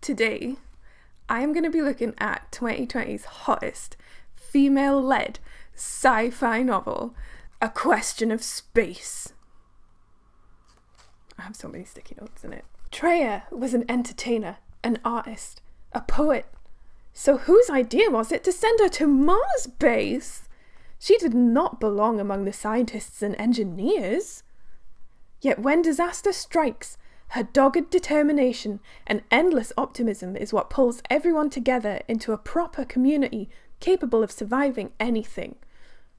Today, I am going to be looking at 2020's hottest female-led sci-fi novel, A Question of Space. I have so many sticky notes in it. Treya was an entertainer, an artist, a poet. So whose idea was it to send her to Mars base? She did not belong among the scientists and engineers. Yet when disaster strikes, her dogged determination and endless optimism is what pulls everyone together into a proper community capable of surviving anything.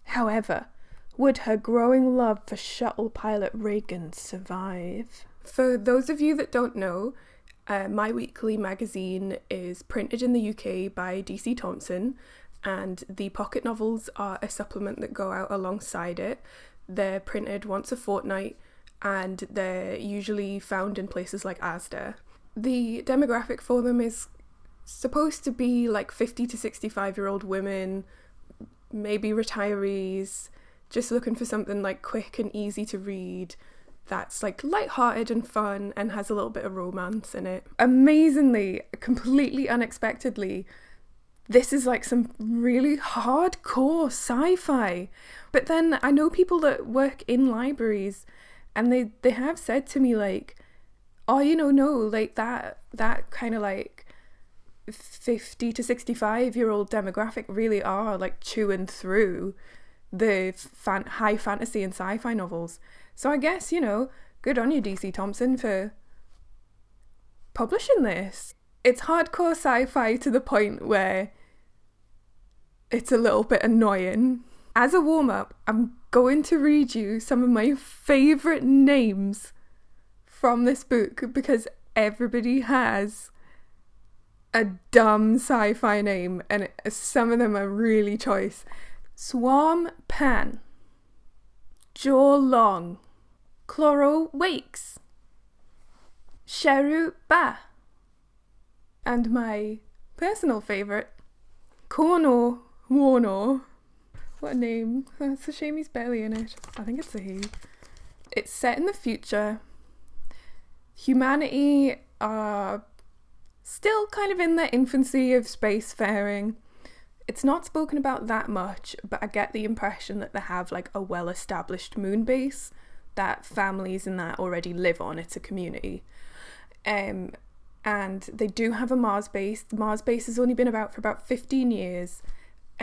However, would her growing love for shuttle pilot Reagan survive? For those of you that don't know, my weekly magazine is printed in the UK by DC Thomson, and the pocket novels are a supplement that go out alongside it. They're printed once a fortnight, and they're usually found in places like Asda. The demographic for them is supposed to be like 50 to 65-year-old women, maybe retirees, just looking for something like quick and easy to read that's like lighthearted and fun and has a little bit of romance in it. Amazingly, completely unexpectedly, this is like some really hardcore sci-fi. But then I know people that work in libraries, and they have said to me like, oh, no, like that kind of like 50 to 65-year-old demographic really are like chewing through the high fantasy and sci-fi novels. So I guess, good on you, DC Thomson, for publishing this. It's hardcore sci-fi to the point where it's a little bit annoying. As a warm-up, I'm going to read you some of my favourite names from this book, because everybody has a dumb sci-fi name and some of them are really choice. Swarm Pan, Jaw Long, Chloro Wakes, Sheru Ba, and my personal favourite, Korno Warno. What a name. It's a shame he's barely in it. I think it's a he. It's set in the future. Humanity are still kind of in their infancy of spacefaring. It's not spoken about that much, but I get the impression that they have like a well-established moon base that families in that already live on. It's a community. And they do have a Mars base. The Mars base has only been about for about 15 years.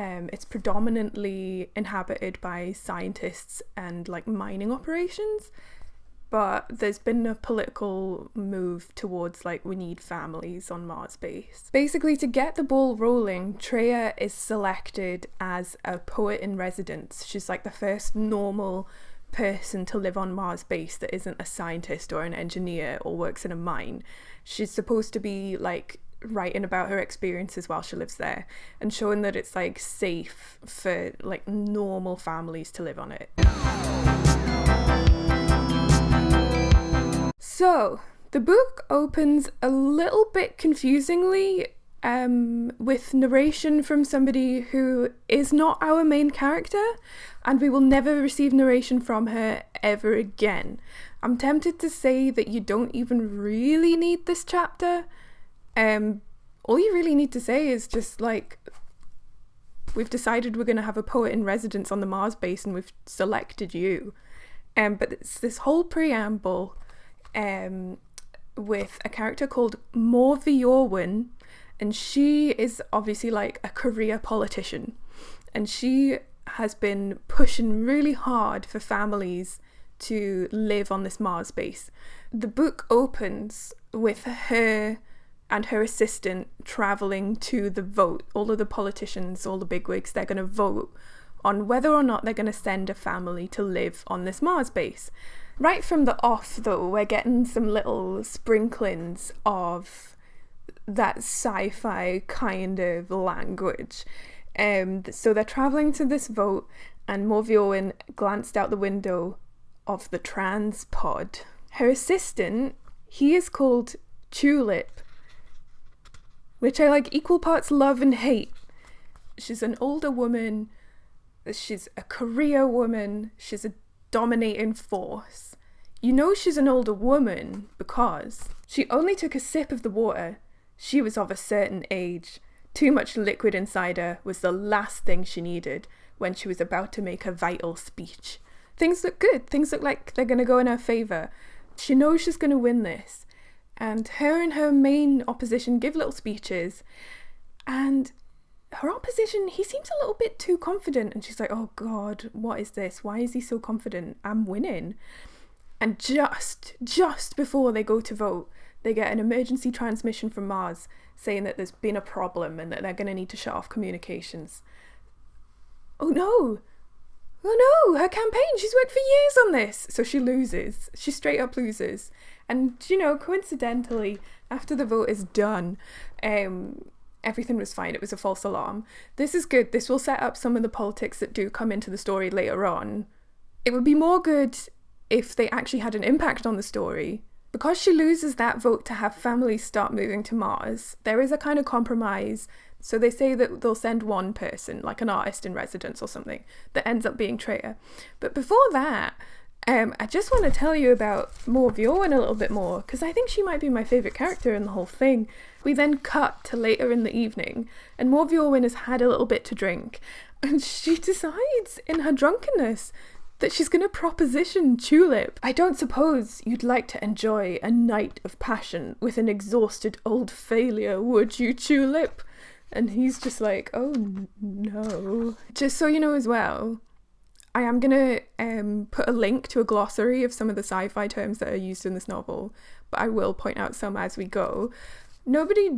It's predominantly inhabited by scientists and like mining operations, but there's been a political move towards like we need families on Mars base. Basically, to get the ball rolling, Treya is selected as a poet in residence. She's like the first normal person to live on Mars base that isn't a scientist or an engineer or works in a mine. She's supposed to be like writing about her experiences while she lives there and showing that it's like safe for like normal families to live on it. So the book opens a little bit confusingly with narration from somebody who is not our main character, and we will never receive narration from her ever again. I'm tempted to say that you don't even really need this chapter. All you really need to say is just like, we've decided we're going to have a poet in residence on the Mars base and we've selected you. But it's this whole preamble with a character called Ewan, and she is obviously like a career politician, and she has been pushing really hard for families to live on this Mars base. The book opens with her and her assistant travelling to the vote. All of the politicians, all the bigwigs, they're going to vote on whether or not they're going to send a family to live on this Mars base. Right from the off, though, we're getting some little sprinklings of that sci-fi kind of language. So they're travelling to this vote, and Ewan glanced out the window of the trans pod. Her assistant, he is called Tulip, which I like equal parts love and hate. She's an older woman, she's a career woman, she's a dominating force. You know she's an older woman because she only took a sip of the water. She was of a certain age. Too much liquid inside her was the last thing she needed when she was about to make a vital speech. Things look good. Things look like they're going to go in her favour. She knows she's going to win this. And her and her main opposition give little speeches. And her opposition, he seems a little bit too confident. And she's like, oh God, what is this? Why is he so confident? I'm winning. And just before they go to vote, they get an emergency transmission from Mars saying that there's been a problem and that they're going to need to shut off communications. Oh no, her campaign, she's worked for years on this. So she loses. She straight up loses. And, coincidentally, after the vote is done, everything was fine. It was a false alarm. This is good. This will set up some of the politics that do come into the story later on. It would be more good if they actually had an impact on the story. Because she loses that vote to have families start moving to Mars, there is a kind of compromise. So they say that they'll send one person, like an artist in residence or something, that ends up being Treya. But before that, I just want to tell you about Ewan a little bit more, because I think she might be my favourite character in the whole thing. We then cut to later in the evening, and Ewan has had a little bit to drink, and she decides in her drunkenness that she's going to proposition Tulip. I don't suppose you'd like to enjoy a night of passion with an exhausted old failure, would you, Tulip? And he's just like, oh no. Just so you know as well, I am going to put a link to a glossary of some of the sci-fi terms that are used in this novel, but I will point out some as we go. Nobody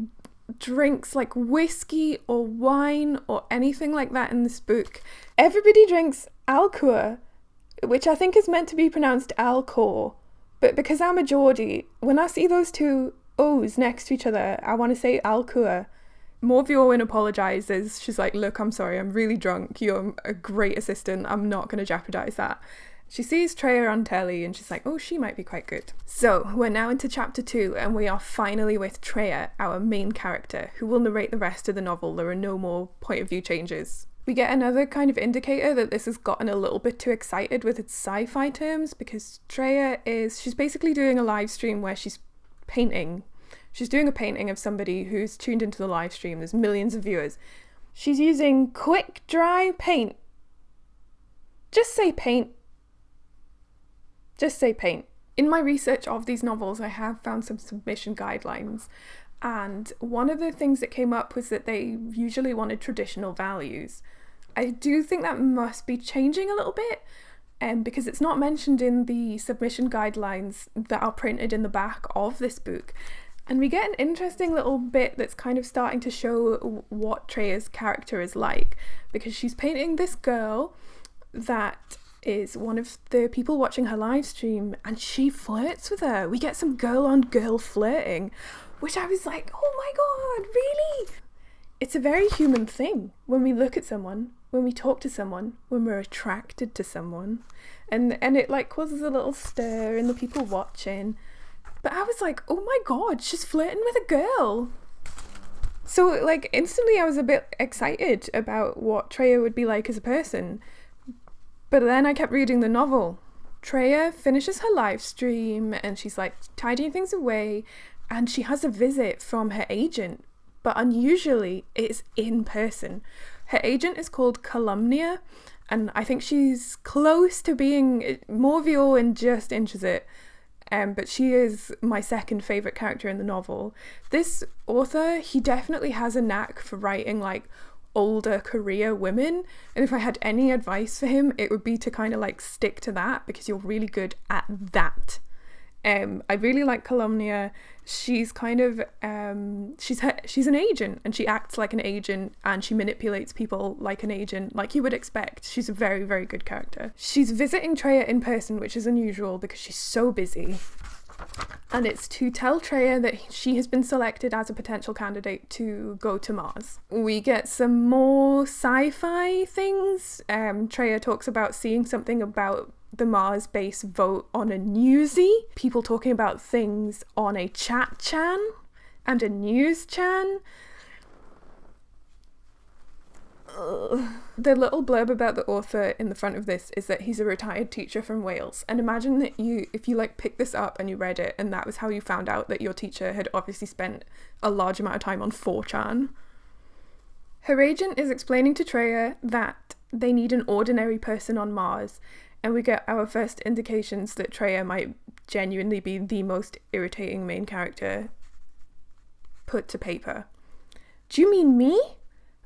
drinks like whiskey or wine or anything like that in this book. Everybody drinks alcohol, which I think is meant to be pronounced alcohol. But because I'm a Geordie, when I see those two O's next to each other, I want to say alcohol. Ewan apologises. She's like, look, I'm sorry, I'm really drunk. You're a great assistant. I'm not going to jeopardise that. She sees Treya on telly and she's like, oh, she might be quite good. So we're now into chapter 2 and we are finally with Treya, our main character, who will narrate the rest of the novel. There are no more point of view changes. We get another kind of indicator that this has gotten a little bit too excited with its sci-fi terms, because Treya she's basically doing a live stream where she's painting. She's doing a painting of somebody who's tuned into the live stream. There's millions of viewers. She's using quick dry paint. Just say paint. Just say paint. In my research of these novels, I have found some submission guidelines. And one of the things that came up was that they usually wanted traditional values. I do think that must be changing a little bit, because it's not mentioned in the submission guidelines that are printed in the back of this book. And we get an interesting little bit that's kind of starting to show what Treya's character is like, because she's painting this girl that is one of the people watching her live stream, and she flirts with her. We get some girl-on-girl flirting, which I was like, oh my God, really? It's a very human thing when we look at someone, when we talk to someone, when we're attracted to someone, and it like causes a little stir in the people watching. But I was like, oh my God, she's flirting with a girl. So like instantly I was a bit excited about what Treya would be like as a person. But then I kept reading the novel. Treya finishes her live stream and she's like tidying things away, and she has a visit from her agent, but unusually it's in person. Her agent is called Calumnia, and I think she's close to being Morvio and just inches it. But she is my second favourite character in the novel. This author, he definitely has a knack for writing like older career women, and if I had any advice for him, it would be to kind of like stick to that, because you're really good at that. I really like Calumnia. She's kind of she's an agent, and she acts like an agent, and she manipulates people like an agent, like you would expect. She's a very, very good character. She's visiting Treya in person, which is unusual because she's so busy. And it's to tell Treya that she has been selected as a potential candidate to go to Mars. We get some more sci-fi things. Treya talks about seeing something about the Mars base vote on a newsie. People talking about things on a chat-chan and a news-chan. The little blurb about the author in the front of this is that he's a retired teacher from Wales. And imagine that if you like picked this up and you read it and that was how you found out that your teacher had obviously spent a large amount of time on 4chan. Her agent is explaining to Treya that they need an ordinary person on Mars, and we get our first indications that Treya might genuinely be the most irritating main character put to paper. Do you mean me?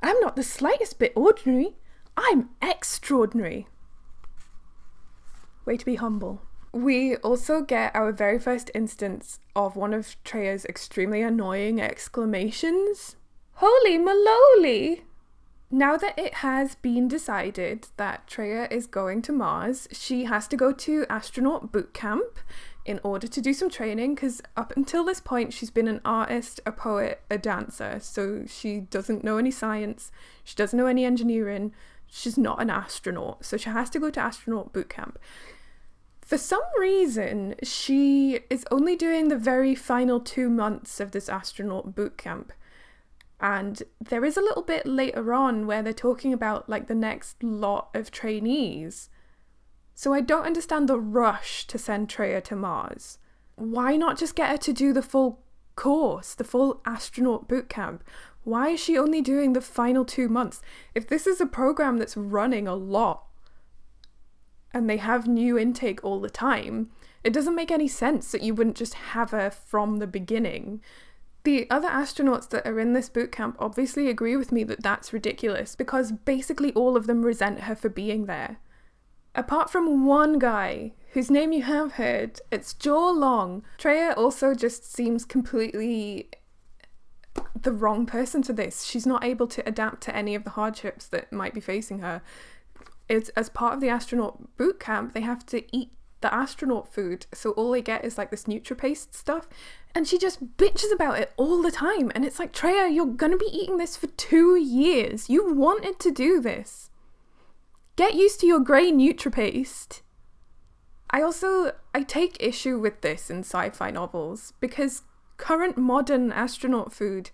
I'm not the slightest bit ordinary. I'm extraordinary. Way to be humble. We also get our very first instance of one of Treya's extremely annoying exclamations. Holy maloli! Now that it has been decided that Treya is going to Mars, she has to go to astronaut boot camp in order to do some training, because up until this point she's been an artist, a poet, a dancer, so she doesn't know any science, she doesn't know any engineering, she's not an astronaut, so she has to go to astronaut boot camp. For some reason, she is only doing the very final 2 months of this astronaut boot camp. And there is a little bit later on where they're talking about like the next lot of trainees. So I don't understand the rush to send Treya to Mars. Why not just get her to do the full course, the full astronaut boot camp? Why is she only doing the final 2 months? If this is a program that's running a lot and they have new intake all the time, it doesn't make any sense that you wouldn't just have her from the beginning. The other astronauts that are in this boot camp obviously agree with me that that's ridiculous, because basically all of them resent her for being there. Apart from one guy, whose name you have heard, it's Joe Long. Treya also just seems completely the wrong person for this. She's not able to adapt to any of the hardships that might be facing her. It's as part of the astronaut boot camp, they have to eat the astronaut food, so all they get is like this NutriPaste stuff, and she just bitches about it all the time. And it's like, Treya, you're gonna be eating this for 2 years. You wanted to do this. Get used to your grey NutriPaste. I take issue with this in sci-fi novels, because current modern astronaut food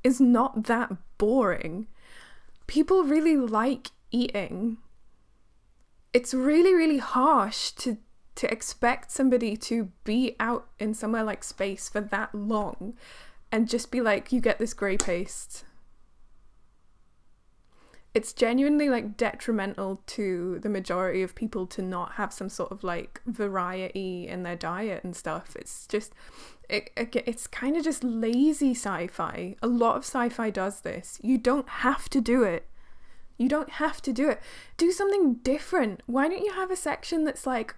is not that boring. People really like eating. It's really, really harsh to expect somebody to be out in somewhere like space for that long and just be like, you get this grey paste. It's genuinely like detrimental to the majority of people to not have some sort of like variety in their diet and stuff. It's just, it's kind of just lazy sci-fi. A lot of sci-fi does this. You don't have to do it. You don't have to do it. Do something different. Why don't you have a section that's like,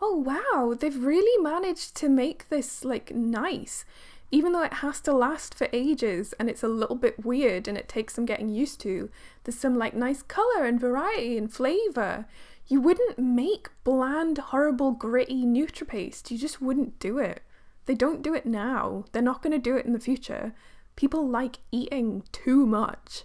oh wow, they've really managed to make this like nice, even though it has to last for ages and it's a little bit weird and it takes some getting used to. There's some like nice colour and variety and flavour. You wouldn't make bland, horrible, gritty NutriPaste. You just wouldn't do it. They don't do it now. They're not going to do it in the future. People like eating too much.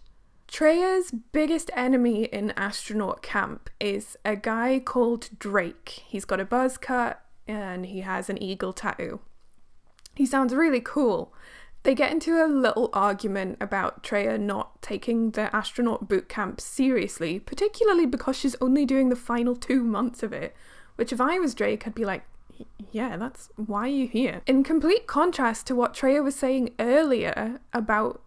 Treya's biggest enemy in astronaut camp is a guy called Drake. He's got a buzz cut and he has an eagle tattoo. He sounds really cool. They get into a little argument about Treya not taking the astronaut boot camp seriously, particularly because she's only doing the final 2 months of it, which if I was Drake, I'd be like, yeah, that's why are you here? In complete contrast to what Treya was saying earlier about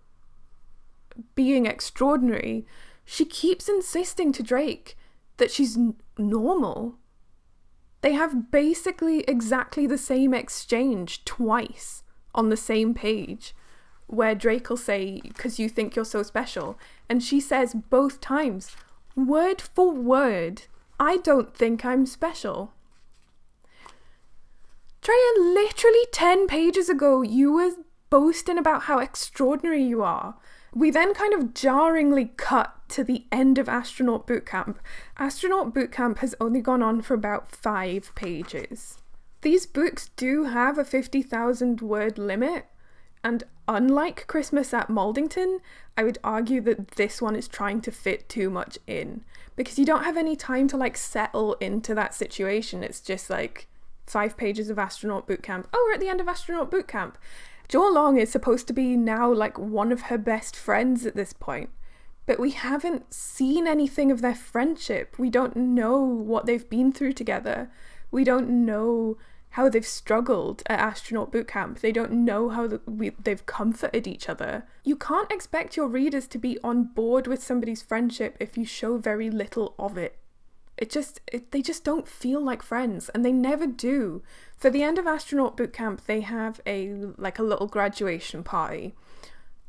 being extraordinary, she keeps insisting to Drake that she's normal. They have basically exactly the same exchange twice on the same page, where Drake will say, because you think you're so special, and she says both times, word for word, I don't think I'm special. Treya, literally 10 pages ago, you were boasting about how extraordinary you are. We then kind of jarringly cut to the end of Astronaut Bootcamp. Astronaut Bootcamp has only gone on for about 5 pages. These books do have a 50,000 word limit, and unlike Christmas at Maldington, I would argue that this one is trying to fit too much in, because you don't have any time to like settle into that situation. It's just like 5 pages of Astronaut Bootcamp. Oh, we're at the end of Astronaut Bootcamp. Joe Long is supposed to be now like one of her best friends at this point, but we haven't seen anything of their friendship. We don't know what they've been through together. We don't know how they've struggled at astronaut boot camp. They don't know how they've comforted each other. You can't expect your readers to be on board with somebody's friendship if you show very little of it. They just don't feel like friends, and they never do. For the end of astronaut boot camp, they have a little graduation party.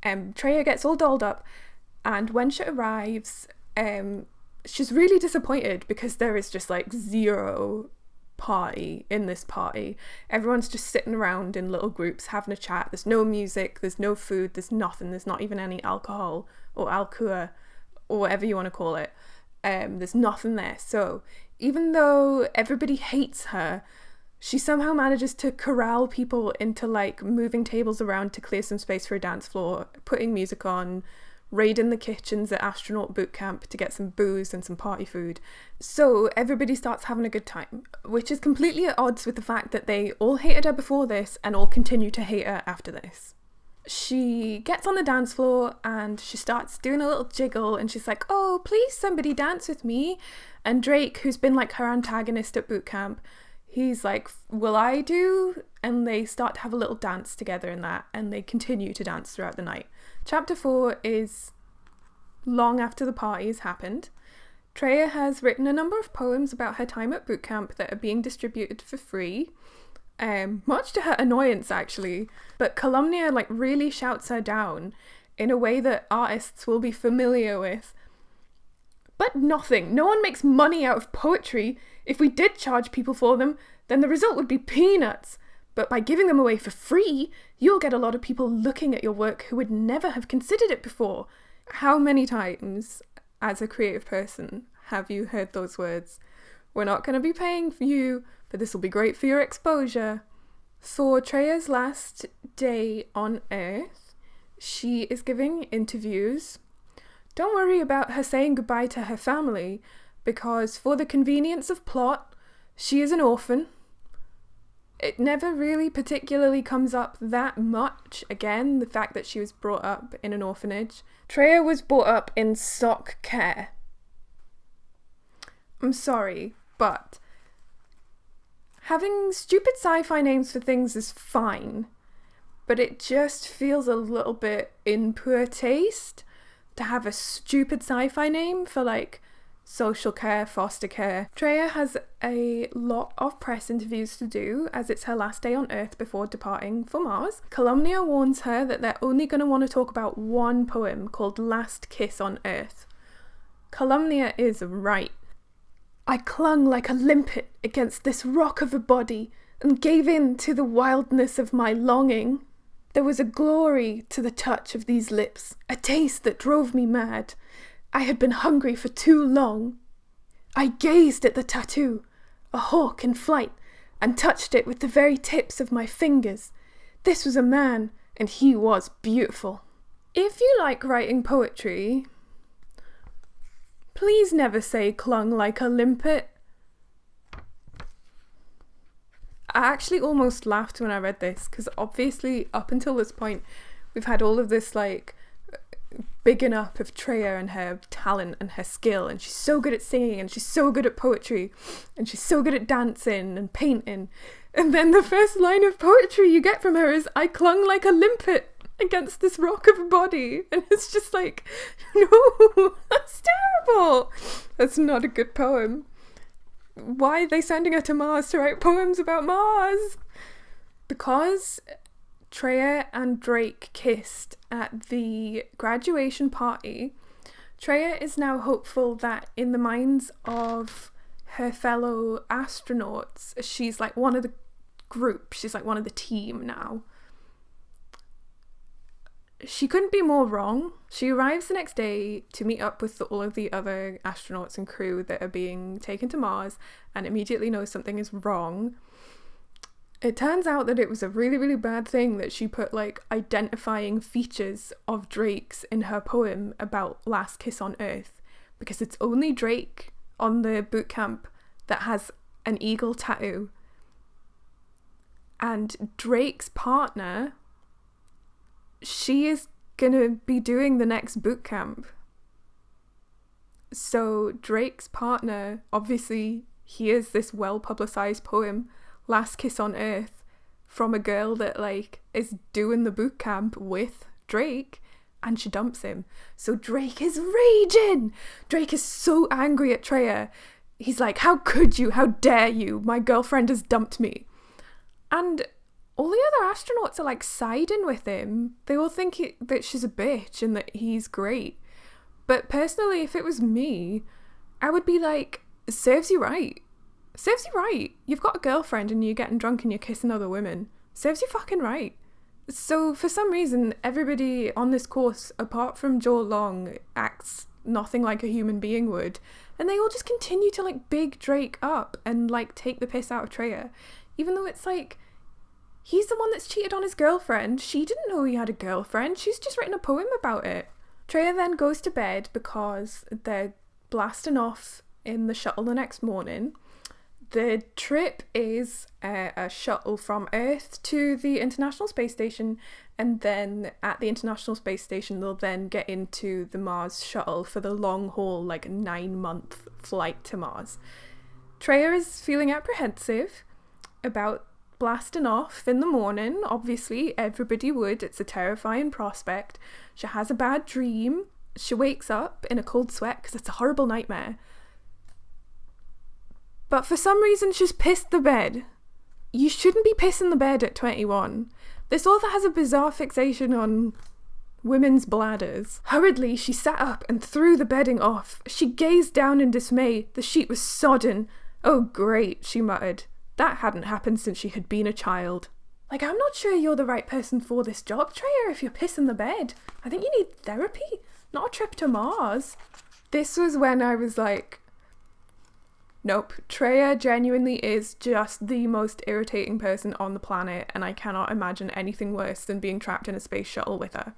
Treya gets all dolled up, and when she arrives, she's really disappointed because there is just like zero party in this party. Everyone's just sitting around in little groups having a chat. There's no music, there's no food, there's nothing. There's not even any alcohol or alcohol or whatever you want to call it. There's nothing there. So even though everybody hates her, she somehow manages to corral people into like moving tables around to clear some space for a dance floor, putting music on, raiding the kitchens at astronaut boot camp to get some booze and some party food. So everybody starts having a good time, which is completely at odds with the fact that they all hated her before this and all continue to hate her after this. She gets on the dance floor and she starts doing a little jiggle, and she's like, "Oh, please somebody dance with me." And Drake, who's been like her antagonist at boot camp, he's like, "Will I do?" And they start to have a little dance together in that, and they continue to dance throughout the night. Chapter 4 is long after the party has happened. Treya has written a number of poems about her time at boot camp that are being distributed for free, much to her annoyance actually, but Calumnia like really shouts her down in a way that artists will be familiar with. "But nothing, no one makes money out of poetry. If we did charge people for them, then the result would be peanuts. But by giving them away for free, you'll get a lot of people looking at your work who would never have considered it before." How many times, as a creative person, have you heard those words? "We're not going to be paying for you, but this will be great for your exposure." For Treya's last day on Earth, she is giving interviews. Don't worry about her saying goodbye to her family, because for the convenience of plot, she is an orphan. It never really particularly comes up that much. Again, the fact that she was brought up in an orphanage. Treya was brought up in sock care. I'm sorry, but having stupid sci-fi names for things is fine, but it just feels a little bit in poor taste to have a stupid sci-fi name for like social care, foster care. Treya has a lot of press interviews to do as it's her last day on Earth before departing for Mars. Calumnia warns her that they're only going to want to talk about one poem called Last Kiss on Earth. Calumnia is right. "I clung like a limpet against this rock of a body and gave in to the wildness of my longing. There was a glory to the touch of these lips, a taste that drove me mad. I had been hungry for too long. I gazed at the tattoo, a hawk in flight, and touched it with the very tips of my fingers. This was a man, and he was beautiful." If you like writing poetry, please never say "clung like a limpet." I actually almost laughed when I read this, because obviously up until this point we've had all of this like bigging up of Treya and her talent and her skill, and she's so good at singing, and she's so good at poetry, and she's so good at dancing and painting, and then the first line of poetry you get from her is "I clung like a limpet against this rock of a body," and it's just like, no, that's terrible. That's not a good poem. Why are they sending her to Mars to write poems about Mars? Because Treya and Drake kissed at the graduation party, Treya is now hopeful that in the minds of her fellow astronauts, she's like one of the group, she's like one of the team now. She couldn't be more wrong. She arrives the next day to meet up with all of the other astronauts and crew that are being taken to Mars, and immediately knows something is wrong. It turns out that it was a really, really bad thing that she put like identifying features of Drake's in her poem about Last Kiss on Earth, because it's only Drake on the boot camp that has an eagle tattoo. And Drake's partner, she is gonna be doing the next boot camp. So Drake's partner obviously hears this well-publicized poem, Last Kiss on Earth, from a girl that like is doing the boot camp with Drake, and she dumps him. So Drake is raging. Drake is so angry at Treya. He's like, how could you? How dare you? My girlfriend has dumped me. And all the other astronauts are like siding with him. They all think that she's a bitch and that he's great. But personally, if it was me, I would be like, serves you right. Serves you right. You've got a girlfriend and you're getting drunk and you're kissing other women. Serves you fucking right. So for some reason, everybody on this course, apart from Joel Long, acts nothing like a human being would. And they all just continue to like big Drake up and like take the piss out of Treya. Even though it's like, he's the one that's cheated on his girlfriend. She didn't know he had a girlfriend. She's just written a poem about it. Treya then goes to bed because they're blasting off in the shuttle the next morning. The trip is a shuttle from Earth to the International Space Station, and then at the International Space Station they'll then get into the Mars shuttle for the long haul, like 9-month flight to Mars. Treya is feeling apprehensive about blasting off in the morning. Obviously, everybody would. It's a terrifying prospect. She has a bad dream. She wakes up in a cold sweat because it's a horrible nightmare. But for some reason, she's pissed the bed. You shouldn't be pissing the bed at 21. This author has a bizarre fixation on women's bladders. Hurriedly, she sat up and threw the bedding off. She gazed down in dismay. The sheet was sodden. Oh, great, she muttered. That hadn't happened since she had been a child. Like, I'm not sure you're the right person for this job, Treya, if you're pissing the bed. I think you need therapy, not a trip to Mars. This was when I was like, nope, Treya genuinely is just the most irritating person on the planet, and I cannot imagine anything worse than being trapped in a space shuttle with her.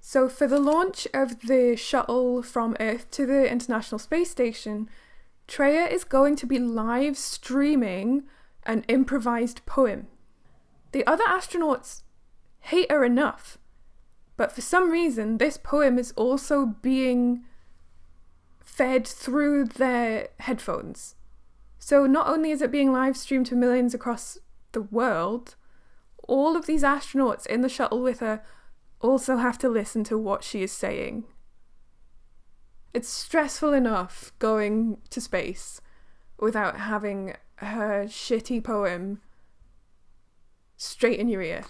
So for the launch of the shuttle from Earth to the International Space Station, Treya is going to be live streaming an improvised poem. The other astronauts hate her enough, but for some reason this poem is also being fed through their headphones. So not only is it being live streamed to millions across the world, all of these astronauts in the shuttle with her also have to listen to what she is saying. It's stressful enough going to space without having her shitty poem straight in your ear.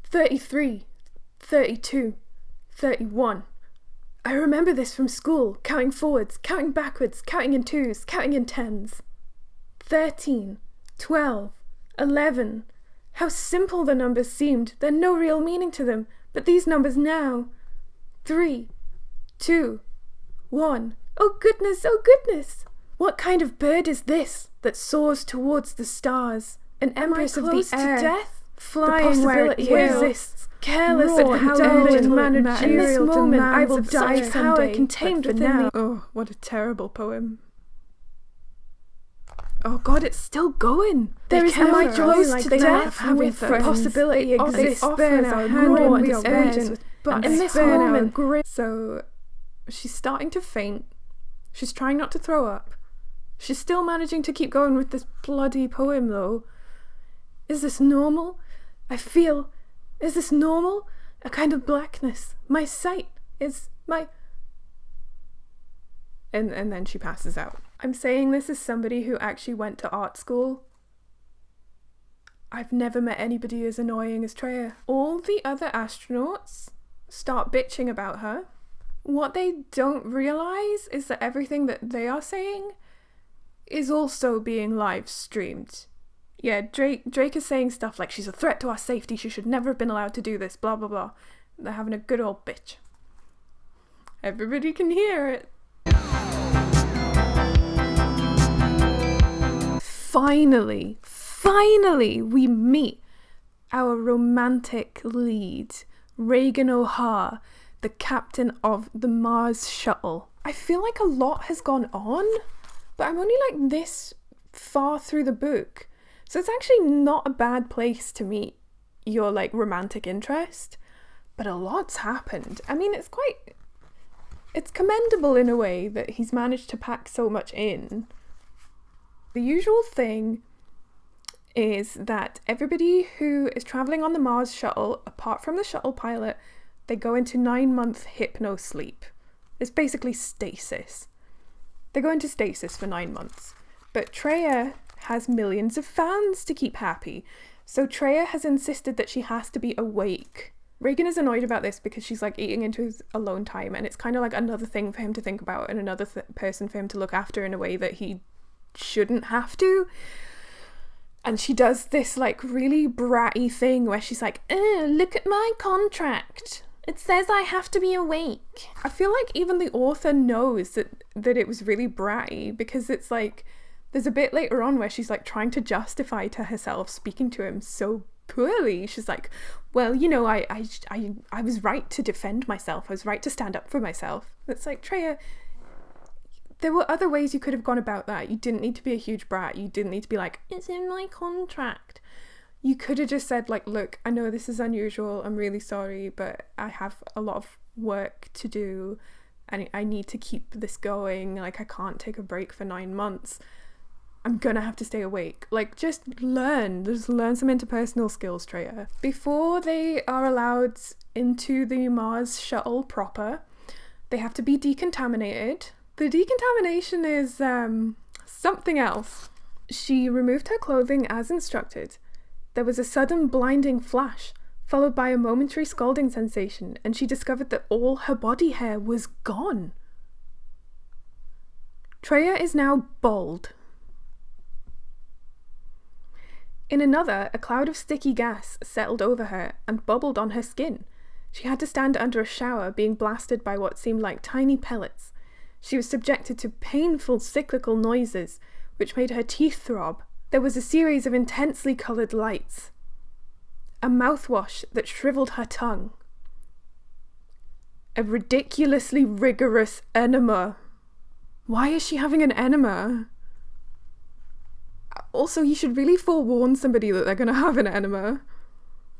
33, 32, 31. I remember this from school, counting forwards, counting backwards, counting in twos, counting in tens. 13, 12, 11. How simple the numbers seemed. There no real meaning to them, but these numbers now. 3, 2, 1. Oh goodness, oh goodness! What kind of bird is this that soars towards the stars? An empress of the air, to death? Flying where it exists, careless of how little managerial in this moment I will die someday, power contained within me. Oh, what a terrible poem. Oh god, it's still going. There is no joy like to death with the possibility exists. Burn our hand when we are urgent, but in this moment, so she's starting to faint. She's trying not to throw up. She's still managing to keep going with this bloody poem though. Is this normal? Is this normal? A kind of blackness. My sight is my... And then she passes out. I'm saying this as somebody who actually went to art school. I've never met anybody as annoying as Treya. All the other astronauts start bitching about her. What they don't realise is that everything that they are saying is also being live streamed. Yeah, Drake is saying stuff like she's a threat to our safety, she should never have been allowed to do this, blah blah blah. They're having a good old bitch. Everybody can hear it. Finally, we meet our romantic lead, Reagan O'Hara, the captain of the Mars shuttle. I feel like a lot has gone on, but I'm only like this far through the book. So it's actually not a bad place to meet your like romantic interest, but a lot's happened. I mean, It's commendable in a way that he's managed to pack so much in. The usual thing is that everybody who is traveling on the Mars shuttle, apart from the shuttle pilot, they go into 9-month hypno sleep. It's basically stasis. They go into stasis for 9 months. But Treya has millions of fans to keep happy. So Treya has insisted that she has to be awake. Reagan is annoyed about this because she's like eating into his alone time, and it's kind of like another thing for him to think about and another person for him to look after in a way that he shouldn't have to. And she does this like really bratty thing where she's like, look at my contract. It says I have to be awake. I feel like even the author knows that it was really bratty, because it's like, there's a bit later on where she's like trying to justify to herself speaking to him so poorly. She's like, well, you know, I was right to defend myself. I was right to stand up for myself. It's like, Treya, there were other ways you could have gone about that. You didn't need to be a huge brat. You didn't need to be like, it's in my contract. You could have just said like, look, I know this is unusual. I'm really sorry, but I have a lot of work to do and I need to keep this going. Like, I can't take a break for 9 months. I'm gonna have to stay awake. Like, just learn some interpersonal skills, Treya. Before they are allowed into the Mars shuttle proper, they have to be decontaminated. The decontamination is something else. She removed her clothing as instructed. There was a sudden blinding flash, followed by a momentary scalding sensation, and she discovered that all her body hair was gone. Treya is now bald. In another, a cloud of sticky gas settled over her and bubbled on her skin. She had to stand under a shower, being blasted by what seemed like tiny pellets. She was subjected to painful cyclical noises, which made her teeth throb. There was a series of intensely coloured lights. A mouthwash that shriveled her tongue. A ridiculously rigorous enema. Why is she having an enema? Also, you should really forewarn somebody that they're going to have an enema.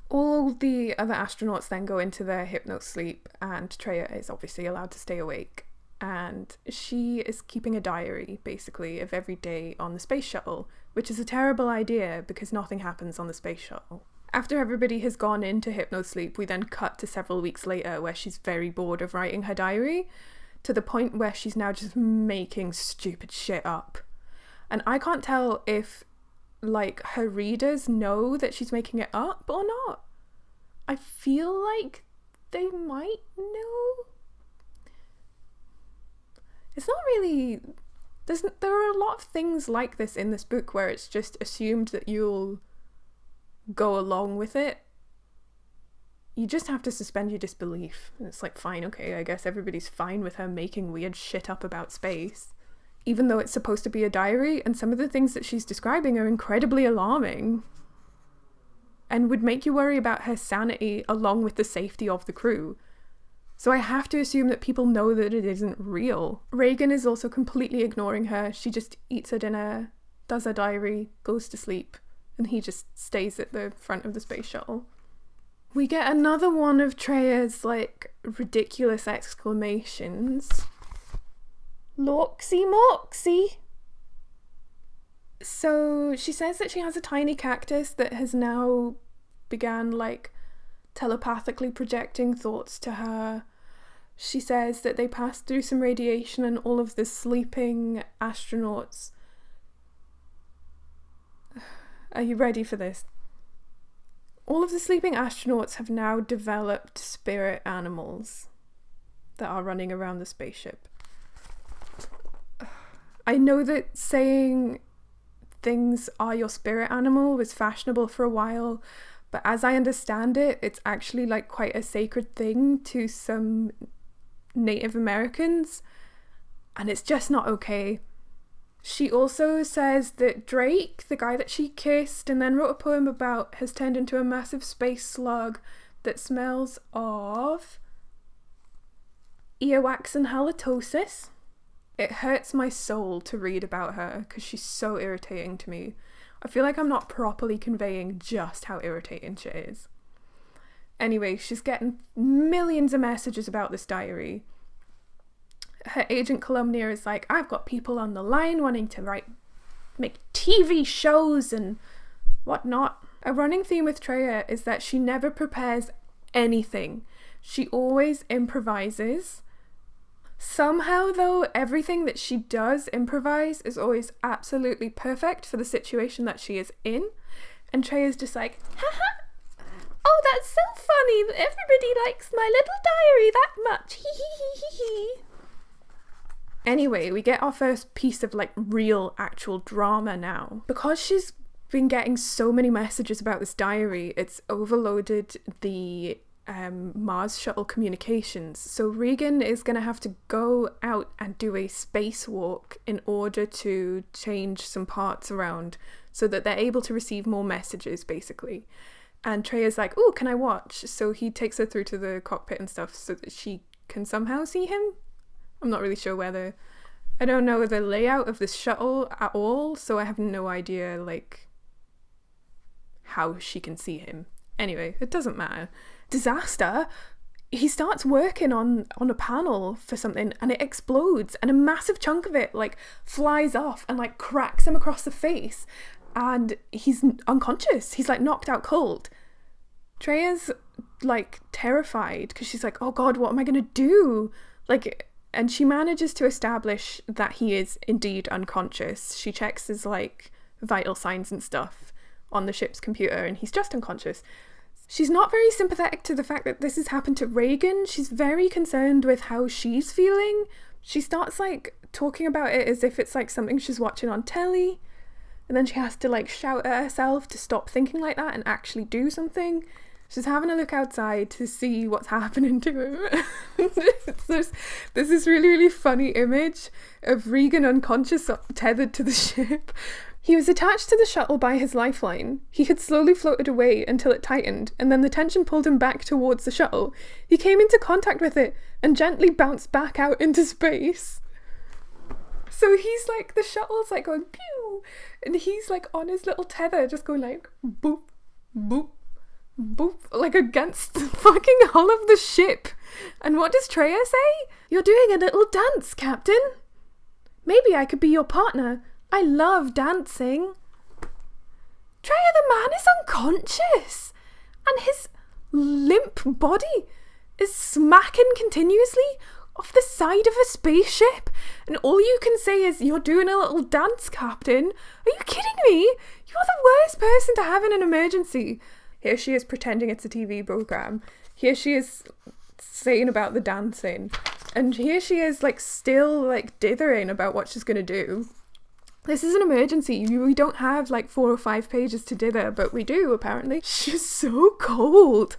All the other astronauts then go into their hypno sleep, and Treya is obviously allowed to stay awake. And she is keeping a diary, basically, of every day on the space shuttle, which is a terrible idea because nothing happens on the space shuttle. After everybody has gone into hypno sleep, we then cut to several weeks later where she's very bored of writing her diary, to the point where she's now just making stupid shit up. And I can't tell if, like, her readers know that she's making it up or not. I feel like they might know. It's not really... There are a lot of things like this in this book where it's just assumed that you'll go along with it. You just have to suspend your disbelief. It's like, fine, okay, I guess everybody's fine with her making weird shit up about space. Even though it's supposed to be a diary, and some of the things that she's describing are incredibly alarming and would make you worry about her sanity along with the safety of the crew. So I have to assume that people know that it isn't real. Reagan is also completely ignoring her. She just eats her dinner, does her diary, goes to sleep, and he just stays at the front of the space shuttle. We get another one of Treya's, like, ridiculous exclamations. Loxy Moxie! So she says that she has a tiny cactus that has now began, like, telepathically projecting thoughts to her. She says that they passed through some radiation and all of the sleeping astronauts... Are you ready for this? All of the sleeping astronauts have now developed spirit animals that are running around the spaceship. I know that saying things are your spirit animal was fashionable for a while, but as I understand it, it's actually like quite a sacred thing to some Native Americans, and it's just not okay. She also says that Drake, the guy that she kissed and then wrote a poem about, has turned into a massive space slug that smells of earwax and halitosis. It hurts my soul to read about her because she's so irritating to me. I feel like I'm not properly conveying just how irritating she is. Anyway, she's getting millions of messages about this diary. her agent Columnia is like, I've got people on the line wanting to make TV shows and whatnot. A running theme with Treya is that she never prepares anything. She always improvises. Somehow, though, everything that she does improvise is always absolutely perfect for the situation that she is in. And Treya's just like, haha, oh, that's so funny that everybody likes my little diary that much. Hee hee hee hee hee. Anyway, we get our first piece of real actual drama now. Because she's been getting so many messages about this diary, it's overloaded the Mars shuttle communications. So Regan is going to have to go out and do a spacewalk in order to change some parts around so that they're able to receive more messages, basically. And Treya's like, oh, can I watch? So he takes her through to the cockpit and stuff so that she can somehow see him. I'm not really sure I don't know the layout of this shuttle at all, so I have no idea, how she can see him. Anyway, it doesn't matter. Disaster. He starts working on a panel for something and it explodes and a massive chunk of it flies off and cracks him across the face and he's unconscious. He's knocked out cold. Treya's terrified because she's like, oh god, what am I gonna do? And she manages to establish that he is indeed unconscious. She checks his vital signs and stuff on the ship's computer and he's just unconscious. She's not very sympathetic to the fact that this has happened to Regan. She's very concerned with how she's feeling. She starts talking about it as if it's something she's watching on telly, and then she has to shout at herself to stop thinking like that and actually do something. She's having a look outside to see what's happening to him. There's this really, really funny image of Regan unconscious tethered to the ship. He was attached to the shuttle by his lifeline. He had slowly floated away until it tightened, and then the tension pulled him back towards the shuttle. He came into contact with it and gently bounced back out into space. So he's the shuttle's going pew, and he's on his little tether just going boop, boop, boop, against the fucking hull of the ship. And what does Treya say? You're doing a little dance, Captain. Maybe I could be your partner. I love dancing. Treya, the man is unconscious and his limp body is smacking continuously off the side of a spaceship, and all you can say is, you're doing a little dance, Captain. Are you kidding me? You're the worst person to have in an emergency. Here she is pretending it's a TV program. Here she is saying about the dancing, and here she is still dithering about what she's gonna do. This is an emergency. We don't have 4 or 5 pages to dither, but we do, apparently. She's so cold.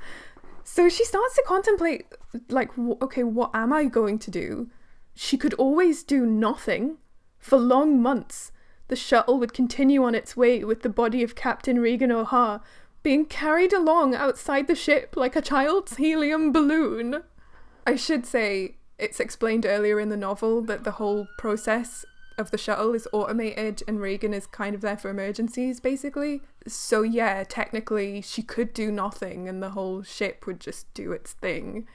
So she starts to contemplate, okay, what am I going to do? She could always do nothing. For long months, the shuttle would continue on its way with the body of Captain Regan O'Hare being carried along outside the ship like a child's helium balloon. I should say, it's explained earlier in the novel that the whole process of the shuttle is automated and Regan is kind of there for emergencies, basically. So yeah, technically she could do nothing and the whole ship would just do its thing.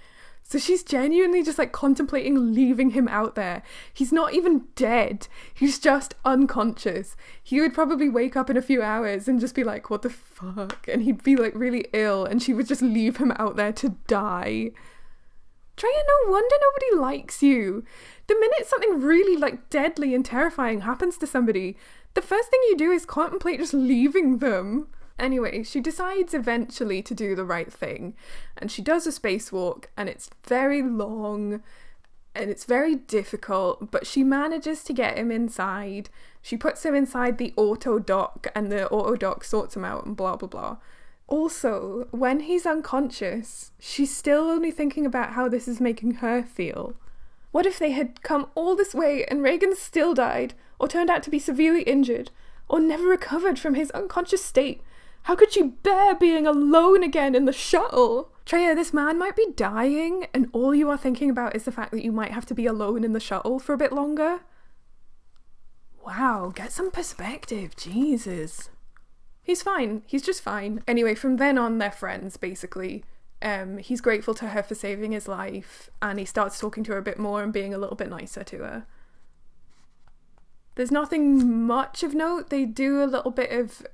So she's genuinely just contemplating leaving him out there. He's not even dead. He's just unconscious. He would probably wake up in a few hours and just be like, what the fuck? And he'd be really ill and she would just leave him out there to die. Treya, no wonder nobody likes you. The minute something really deadly and terrifying happens to somebody, the first thing you do is contemplate just leaving them. Anyway, she decides eventually to do the right thing, and she does a spacewalk, and it's very long and it's very difficult, but she manages to get him inside. She puts him inside the auto dock and the auto dock sorts him out and blah blah blah. Also, when he's unconscious, she's still only thinking about how this is making her feel. What if they had come all this way and Regan still died, or turned out to be severely injured, or never recovered from his unconscious state? How could she bear being alone again in the shuttle? Treya, this man might be dying, and all you are thinking about is the fact that you might have to be alone in the shuttle for a bit longer? Wow, get some perspective, Jesus. He's fine. He's just fine. Anyway, from then on, they're friends, basically. He's grateful to her for saving his life, and he starts talking to her a bit more and being a little bit nicer to her. There's nothing much of note. They do a little bit of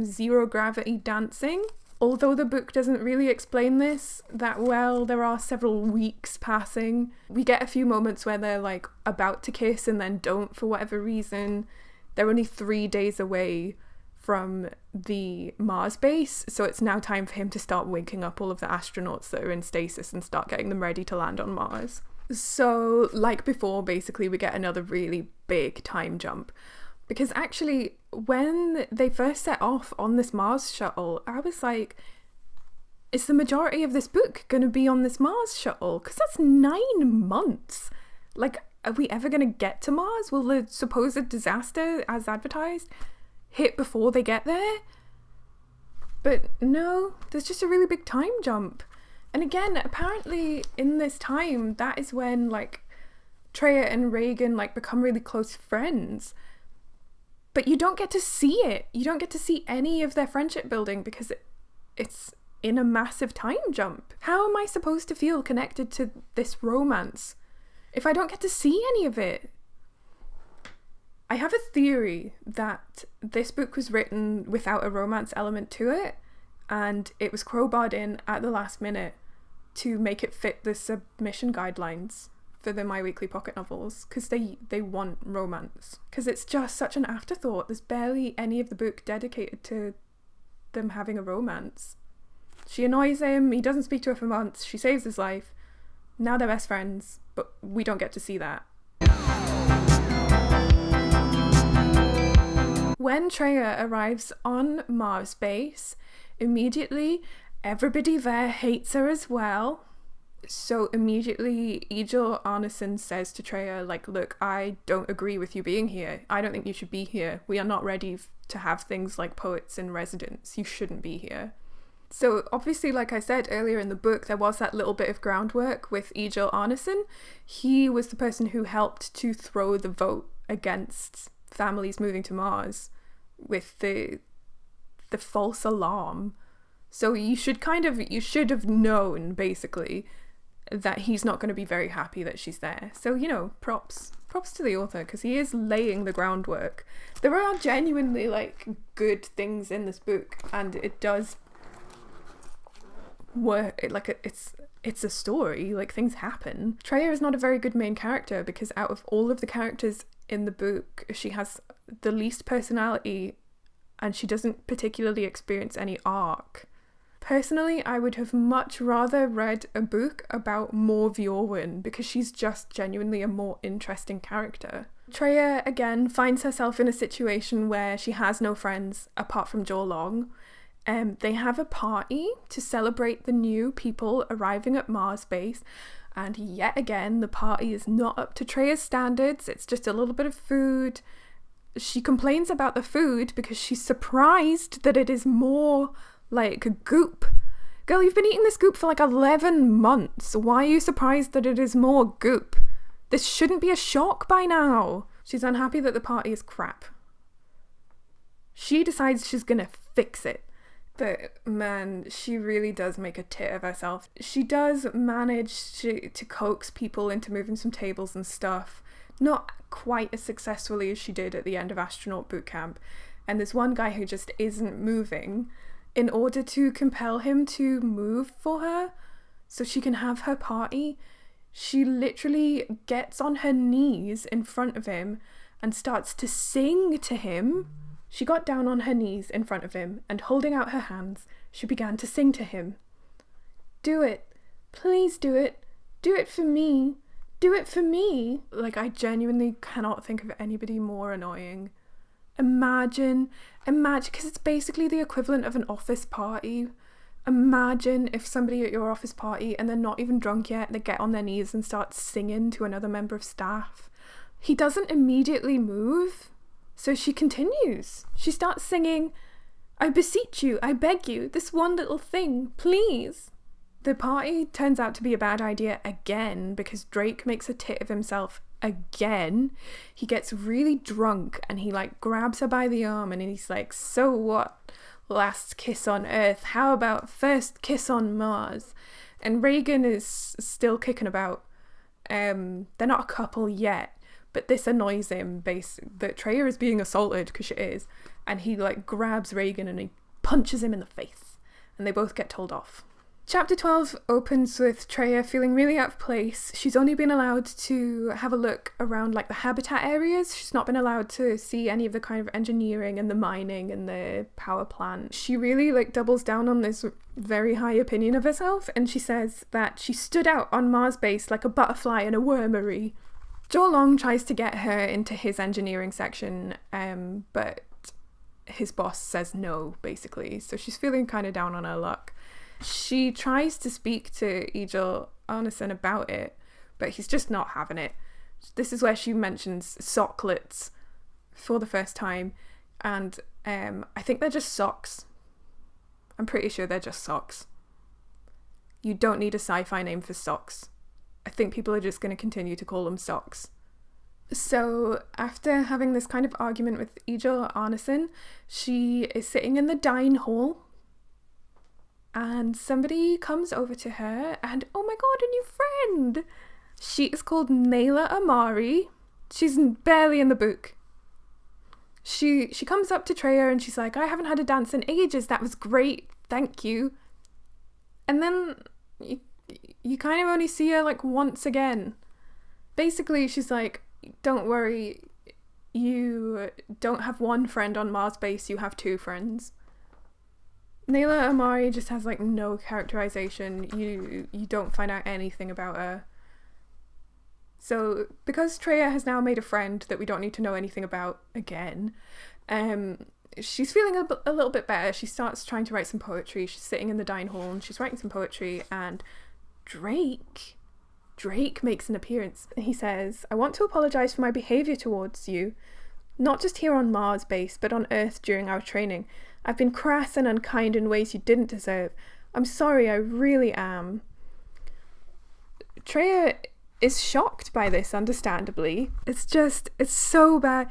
zero gravity dancing. Although the book doesn't really explain this that well, there are several weeks passing. We get a few moments where they're like about to kiss and then don't for whatever reason. They're only 3 days away from the Mars base, so it's now time for him to start waking up all of the astronauts that are in stasis and start getting them ready to land on Mars. So, like before, basically we get another really big time jump. Because actually, when they first set off on this Mars shuttle, I was like, is the majority of this book going to be on this Mars shuttle? Because that's 9 months. Like, are we ever going to get to Mars? Will the supposed disaster, as advertised, hit before they get there? But no, there's just a really big time jump. And again, apparently in this time, that is when, like, Treya and Reagan, like, become really close friends. But you don't get to see it. You don't get to see any of their friendship building because it's in a massive time jump. How am I supposed to feel connected to this romance if I don't get to see any of it? I have a theory that this book was written without a romance element to it, and it was crowbarred in at the last minute to make it fit the submission guidelines for the My Weekly Pocket Novels, because they want romance. Because it's just such an afterthought. There's barely any of the book dedicated to them having a romance. She annoys him, he doesn't speak to her for months, she saves his life, now they're best friends, but we don't get to see that. When Treya arrives on Mars base, immediately everybody there hates her as well. So immediately Ewan Arneson says to Treya, like, look, I don't agree with you being here. I don't think you should be here. We are not ready to have things like poets in residence. You shouldn't be here. So obviously, like I said earlier in the book, there was that little bit of groundwork with Ewan Arneson. He was the person who helped to throw the vote against families moving to Mars with the false alarm. So you should have known, basically, that he's not going to be very happy that she's there. So, you know, props to the author, because he is laying the groundwork. There are genuinely, like, good things in this book, and it does work. It's a story, like, things happen. Treya is not a very good main character, because out of all of the characters in the book, she has the least personality, and she doesn't particularly experience any arc. Personally, I would have much rather read a book about Morv Ewan, because she's just genuinely a more interesting character. Treya, again, finds herself in a situation where she has no friends apart from Joe Long. They have a party to celebrate the new people arriving at Mars base, and yet again, the party is not up to Treya's standards. It's just a little bit of food. She complains about the food because she's surprised that it is more like goop. Girl, you've been eating this goop for like 11 months. Why are you surprised that it is more goop? This shouldn't be a shock by now. She's unhappy that the party is crap. She decides she's gonna fix it. But man, she really does make a tit of herself. She does manage to coax people into moving some tables and stuff. Not quite as successfully as she did at the end of Astronaut Boot Camp. And there's one guy who just isn't moving. In order to compel him to move for her so she can have her party, she literally gets on her knees in front of him and starts to sing to him. She got down on her knees in front of him and, holding out her hands, she began to sing to him. Do it. Please do it. Do it for me. Do it for me. Like, I genuinely cannot think of anybody more annoying. Imagine, because it's basically the equivalent of an office party. Imagine if somebody at your office party, and they're not even drunk yet, they get on their knees and start singing to another member of staff. He doesn't immediately move, so she continues. She starts singing, I beseech you, I beg you, this one little thing, please. The party turns out to be a bad idea again, because Drake makes a tit of himself again. He gets really drunk and he like grabs her by the arm and he's like, so what? last kiss on Earth. How about first kiss on Mars? And Reagan is still kicking about. They're not a couple yet, but this annoys him that Treya is being assaulted, because she is, and he like grabs Reagan and he punches him in the face, and they both get told off. Chapter 12 opens with Treya feeling really out of place. She's only been allowed to have a look around like the habitat areas. She's not been allowed to see any of the kind of engineering and the mining and the power plant. She really like doubles down on this very high opinion of herself, and she says that she stood out on Mars base like a butterfly in a wormery. Joe Long tries to get her into his engineering section, but his boss says no, basically. So she's feeling kind of down on her luck. She tries to speak to Ewan Arneson about it, but he's just not having it. This is where she mentions socklets for the first time, and I think they're just socks. I'm pretty sure they're just socks. You don't need a sci-fi name for socks. I think people are just going to continue to call them socks. So after having this kind of argument with Ewan Arneson, she is sitting in the dine hall, and somebody comes over to her, and oh my god, a new friend! She is called Naila Amari. She's barely in the book. She comes up to Treya and she's like, I haven't had a dance in ages, that was great, thank you. And then you kind of only see her like once again. Basically, she's like, don't worry, you don't have one friend on Mars base, you have two friends. Naila Amari just has like no characterization. You don't find out anything about her. So because Treya has now made a friend that we don't need to know anything about again, she's feeling a little bit better. She starts trying to write some poetry. She's sitting in the dine hall and she's writing some poetry, and Drake makes an appearance. He says, I want to apologize for my behavior towards you, not just here on Mars base, but on Earth during our training. I've been crass and unkind in ways you didn't deserve. I'm sorry, I really am. Treya is shocked by this, understandably. It's so bad.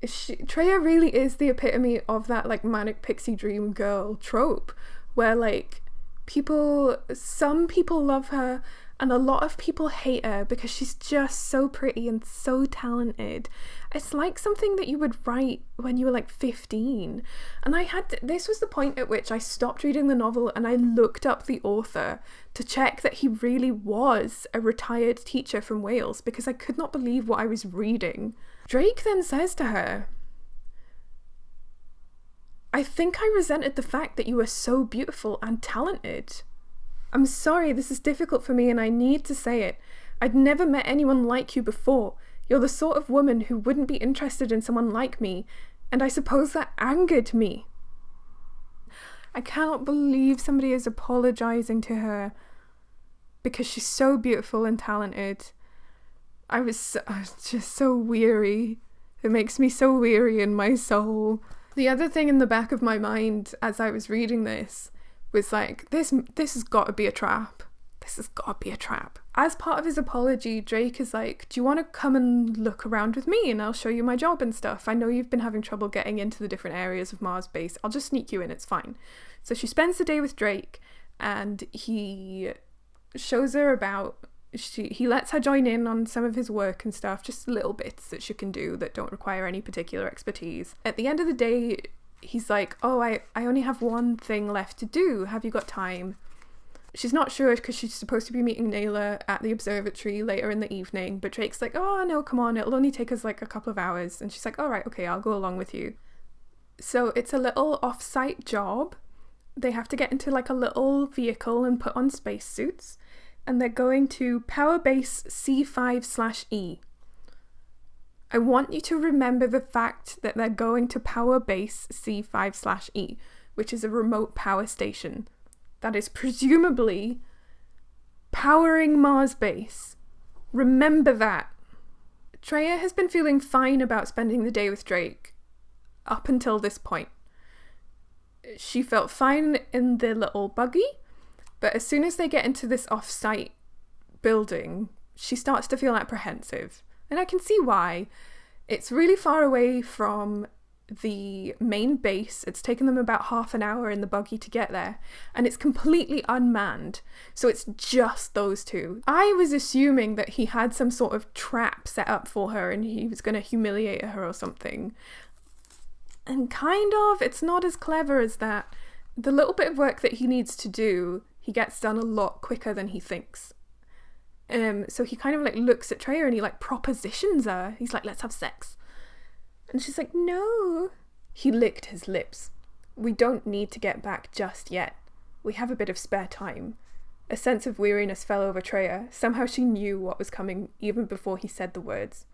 Treya really is the epitome of that like manic pixie dream girl trope, where like some people love her and a lot of people hate her because she's just so pretty and so talented. It's like something that you would write when you were like 15. And this was the point at which I stopped reading the novel and I looked up the author to check that he really was a retired teacher from Wales, because I could not believe what I was reading. Drake then says to her, I think I resented the fact that you were so beautiful and talented. I'm sorry, this is difficult for me and I need to say it. I'd never met anyone like you before. You're the sort of woman who wouldn't be interested in someone like me, and I suppose that angered me. I cannot believe somebody is apologizing to her because she's so beautiful and talented. I was just so weary. It makes me so weary in my soul. The other thing in the back of my mind as I was reading this was like, this has got to be a trap. This has got to be a trap. As part of his apology, Drake is like, do you want to come and look around with me and I'll show you my job and stuff? I know you've been having trouble getting into the different areas of Mars base. I'll just sneak you in, it's fine. So she spends the day with Drake and he shows her about, he lets her join in on some of his work and stuff, just little bits that she can do that don't require any particular expertise. At the end of the day, he's like, oh, I only have one thing left to do. Have you got time? She's not sure because she's supposed to be meeting Naila at the observatory later in the evening, but Drake's like, oh no, come on, it'll only take us like a couple of hours. And she's like, all right, okay, I'll go along with you. So it's a little off-site job. They have to get into like a little vehicle and put on spacesuits, and they're going to Power Base C5/E. I want you to remember the fact that they're going to Power Base C5/E, which is a remote power station that is presumably powering Mars base. Remember that. Treya has been feeling fine about spending the day with Drake up until this point. She felt fine in the little buggy, but as soon as they get into this off-site building, she starts to feel apprehensive. And I can see why. It's really far away from the main base. It's taken them about half an hour in the buggy to get there, and it's completely unmanned, so it's just those two. I was assuming that he had some sort of trap set up for her and he was going to humiliate her or something, and kind of, it's not as clever as that. The little bit of work that he needs to do, he gets done a lot quicker than he thinks. So he kind of like looks at Treya and he like propositions her. He's like, let's have sex. And she's like, no. He licked his lips. We don't need to get back just yet. We have a bit of spare time. A sense of weariness fell over Treya. Somehow she knew what was coming even before he said the words.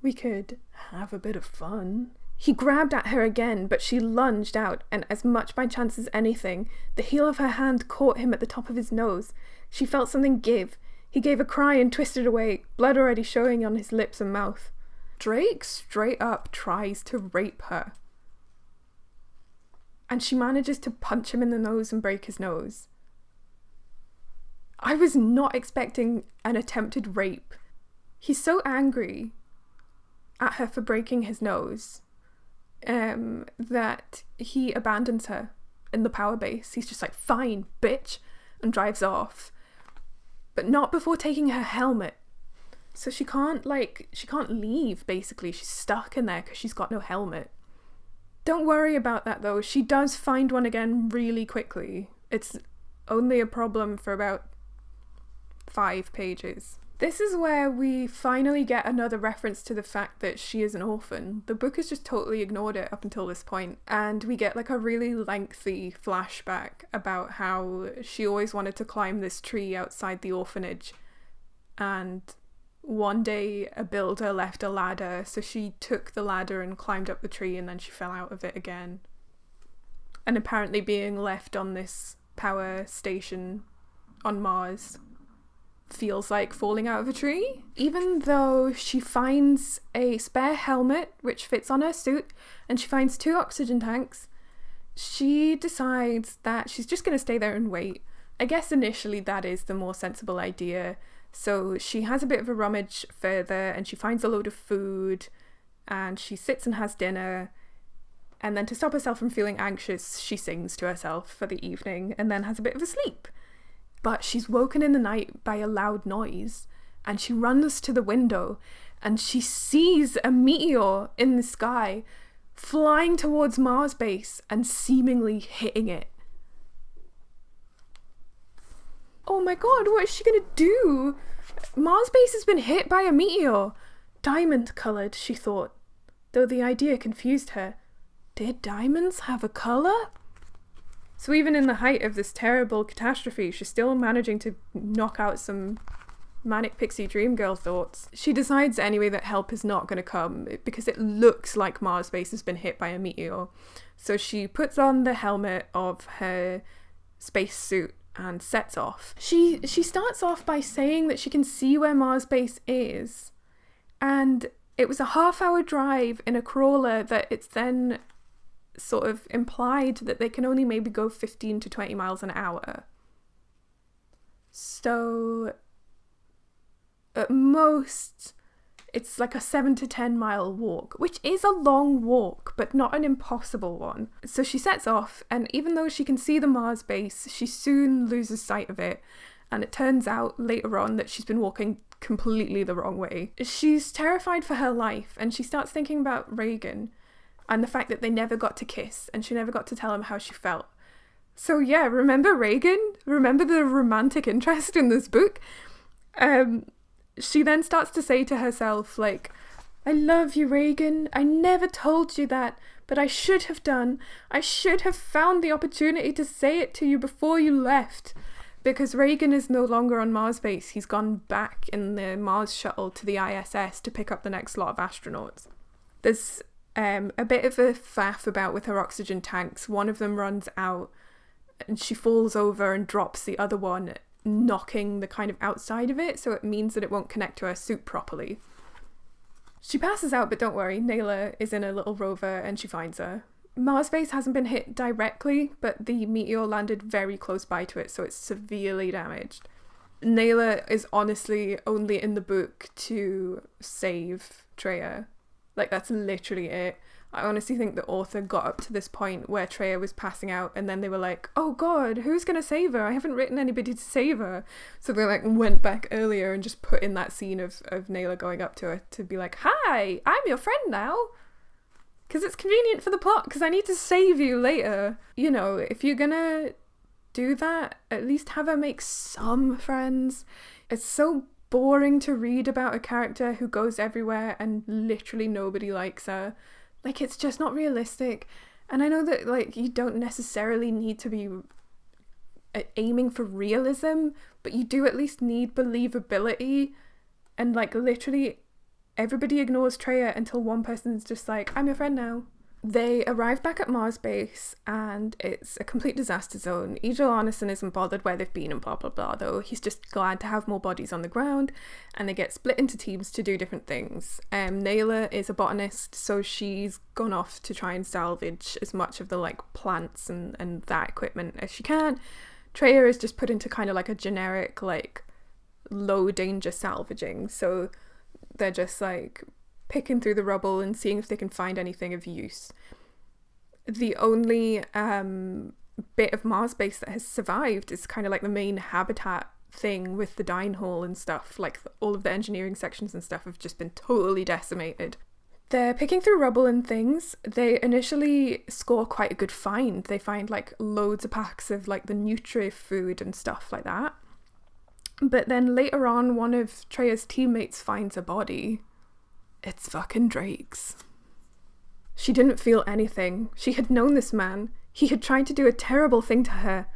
We could have a bit of fun. He grabbed at her again, but she lunged out, and as much by chance as anything, the heel of her hand caught him at the top of his nose. She felt something give. He gave a cry and twisted away, blood already showing on his lips and mouth. Drake straight up tries to rape her. And she manages to punch him in the nose and break his nose. I was not expecting an attempted rape. He's so angry at her for breaking his nose that he abandons her in the power base. He's just like, fine, bitch, and drives off. But not before taking her helmet. So she can't leave, basically. She's stuck in there because she's got no helmet. Don't worry about that, though. She does find one again really quickly. It's only a problem for about 5 pages. This is where we finally get another reference to the fact that she is an orphan. The book has just totally ignored it up until this point, and we get like a really lengthy flashback about how she always wanted to climb this tree outside the orphanage, and one day a builder left a ladder, so she took the ladder and climbed up the tree, and then she fell out of it again. And apparently being left on this power station on Mars feels like falling out of a tree. Even though she finds a spare helmet which fits on her suit, and she finds 2 oxygen tanks, she decides that she's just going to stay there and wait. I guess initially that is the more sensible idea. So she has a bit of a rummage further and she finds a load of food and she sits and has dinner, and then to stop herself from feeling anxious she sings to herself for the evening and then has a bit of a sleep. But she's woken in the night by a loud noise, and she runs to the window and she sees a meteor in the sky flying towards Mars base and seemingly hitting it. Oh my god, what is she gonna do? Mars base has been hit by a meteor. Diamond coloured, she thought, though the idea confused her. Did diamonds have a colour? So even in the height of this terrible catastrophe, she's still managing to knock out some manic pixie dream girl thoughts. She decides anyway that help is not going to come because it looks like Mars base has been hit by a meteor. So she puts on the helmet of her space suit and sets off. She starts off by saying that she can see where Mars base is, and it was a half-hour drive in a crawler that it's then sort of implied that they can only maybe go 15 to 20 miles an hour. So at most it's like a 7 to 10 mile walk, which is a long walk but not an impossible one. So she sets off, and even though she can see the Mars base, she soon loses sight of it, and it turns out later on that she's been walking completely the wrong way. She's terrified for her life, and she starts thinking about Reagan and the fact that they never got to kiss and she never got to tell him how she felt. So yeah, remember Reagan? Remember the romantic interest in this book? She then starts to say to herself, like, I love you, Reagan. I never told you that, but I should have done. I should have found the opportunity to say it to you before you left. Because Reagan is no longer on Mars base. He's gone back in the Mars shuttle to the ISS to pick up the next lot of astronauts. There's a bit of a faff about with her oxygen tanks. One of them runs out and she falls over and drops the other one, knocking the kind of outside of it, so it means that it won't connect to her suit properly. She passes out, but don't worry, Naylor is in a little rover and she finds her. Mars base hasn't been hit directly, but the meteor landed very close by to it, so it's severely damaged. Naylor is honestly only in the book to save Treya. Like, that's literally it. I honestly think the author got up to this point where Treya was passing out, and then they were like, oh god, who's gonna save her? I haven't written anybody to save her. So they like went back earlier and just put in that scene of Naylor going up to her to be like, hi, I'm your friend now. Because it's convenient for the plot, because I need to save you later. You know, if you're gonna do that, at least have her make some friends. It's so boring to read about a character who goes everywhere and literally nobody likes her. Like, it's just not realistic. And I know that, like, you don't necessarily need to be aiming for realism, but you do at least need believability. And, like, literally everybody ignores Treya until one person's just like, I'm your friend now. They arrive back at Mars base and it's a complete disaster zone. Ejel Arneson isn't bothered where they've been and blah blah blah, though. He's just glad to have more bodies on the ground, and they get split into teams to do different things. Naylor is a botanist, so she's gone off to try and salvage as much of the like plants and that equipment as she can. Treya is just put into kind of like a generic like low danger salvaging, so they're just like picking through the rubble and seeing if they can find anything of use. The only bit of Mars base that has survived is kind of like the main habitat thing with the dine hall and stuff. Like all of the engineering sections and stuff have just been totally decimated. They're picking through rubble and things. They initially score quite a good find. They find like loads of packs of like the Nutri food and stuff like that. But then later on, one of Treya's teammates finds a body. It's fucking Drake's. She didn't feel anything. She had known this man. He had tried to do a terrible thing to her,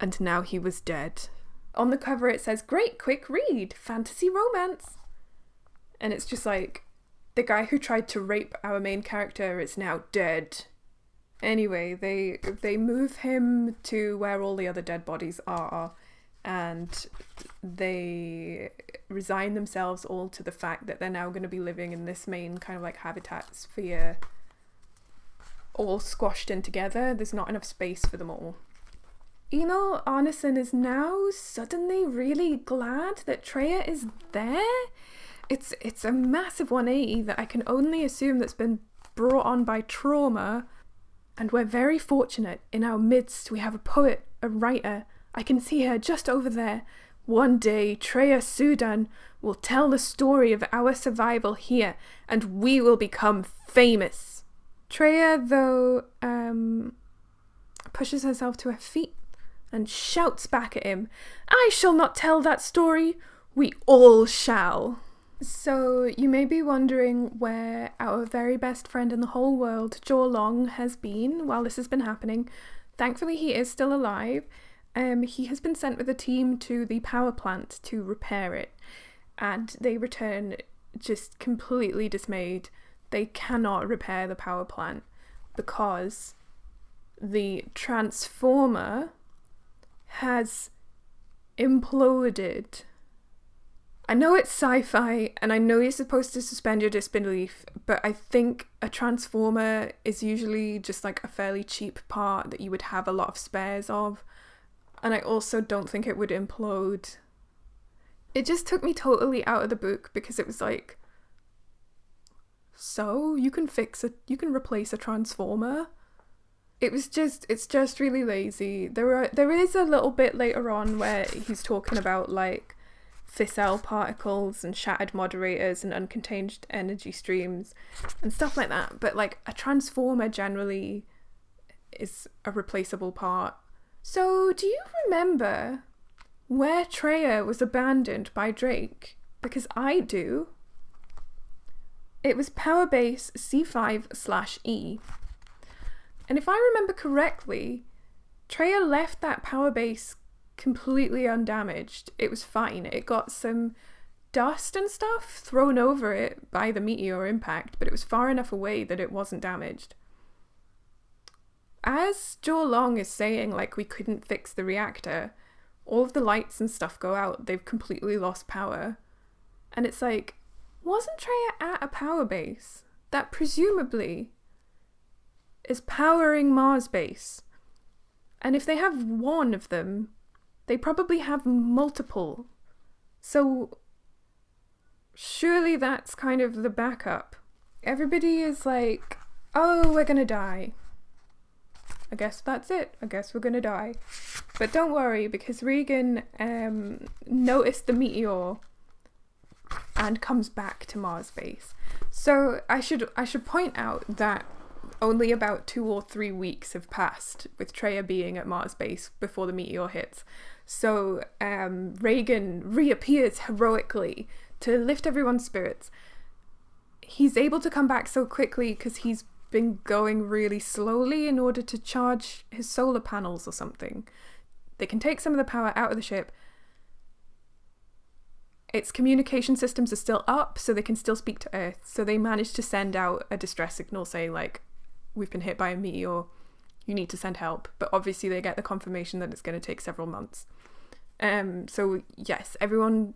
and now he was dead. On the cover it says, great quick read, fantasy romance. And it's just like, the guy who tried to rape our main character is now dead. Anyway, they move him to where all the other dead bodies are, and they resign themselves all to the fact that they're now going to be living in this main kind of like habitat sphere, all squashed in together. There's not enough space for them all. Ejel Arneson is now suddenly really glad that Treya is there. It's a massive 180 that I can only assume that's been brought on by trauma, and we're very fortunate. In our midst we have a poet, a writer. I can see her just over there. One day, Treya Soodan will tell the story of our survival here, and we will become famous. Treya, though, pushes herself to her feet and shouts back at him, I shall not tell that story. We all shall. So, you may be wondering where our very best friend in the whole world, Jaw Long, has been while this has been happening. Thankfully, he is still alive. He has been sent with a team to the power plant to repair it, and they return just completely dismayed. They cannot repair the power plant because the transformer has imploded. I know it's sci-fi, and I know you're supposed to suspend your disbelief, but I think a transformer is usually just like a fairly cheap part that you would have a lot of spares of. And I also don't think it would implode. It just took me totally out of the book because it was like, so you can replace a transformer? It's just really lazy. There is a little bit later on where he's talking about like fissile particles and shattered moderators and uncontained energy streams and stuff like that. But like a transformer generally is a replaceable part. So, do you remember where Treya was abandoned by Drake? Because I do. It was Power Base C5/E. And if I remember correctly, Treya left that power base completely undamaged. It was fine. It got some dust and stuff thrown over it by the meteor impact, but it was far enough away that it wasn't damaged. As Jaw Long is saying, like, we couldn't fix the reactor, all of the lights and stuff go out, they've completely lost power. And it's like, wasn't Treya at a power base that presumably is powering Mars base? And if they have one of them, they probably have multiple. So surely that's kind of the backup. Everybody is like oh, we're gonna die. I guess that's it. I guess we're gonna die. But don't worry, because Regan noticed the meteor and comes back to Mars base. So I should point out that only about 2 or 3 weeks have passed with Treya being at Mars base before the meteor hits. So Regan reappears heroically to lift everyone's spirits. He's able to come back so quickly because he's been going really slowly in order to charge his solar panels or something. They can take some of the power out of the ship. Its communication systems are still up, so they can still speak to Earth. So they managed to send out a distress signal saying, like, we've been hit by a meteor, you need to send help. But obviously they get the confirmation that it's going to take several months. So yes, everyone,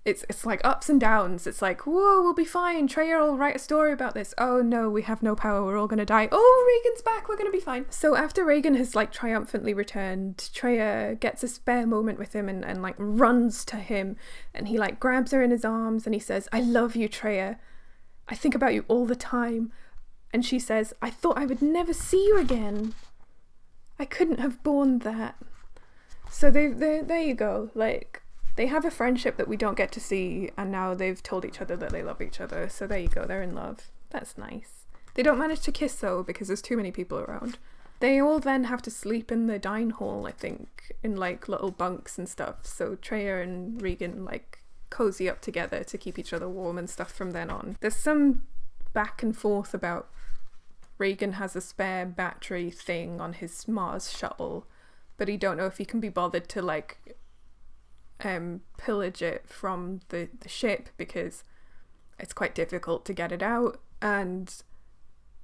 it's like ups and downs. It's like, whoa, we'll be fine. Treya will write a story about this. Oh no, we have no power. We're all going to die. Oh, Regan's back. We're going to be fine. So after Regan has like triumphantly returned, Treya gets a spare moment with him and like runs to him, and he like grabs her in his arms and he says, I love you, Treya. I think about you all the time. And she says, I thought I would never see you again. I couldn't have borne that. So there you go. Like, they have a friendship that we don't get to see, and now they've told each other that they love each other. So there you go, they're in love. That's nice. They don't manage to kiss though, because there's too many people around. They all then have to sleep in the dine hall, I think, in like little bunks and stuff. So Treya and Regan like cozy up together to keep each other warm and stuff from then on. There's some back and forth about Regan has a spare battery thing on his Mars shuttle, but he don't know if he can be bothered to like pillage it from the ship because it's quite difficult to get it out, and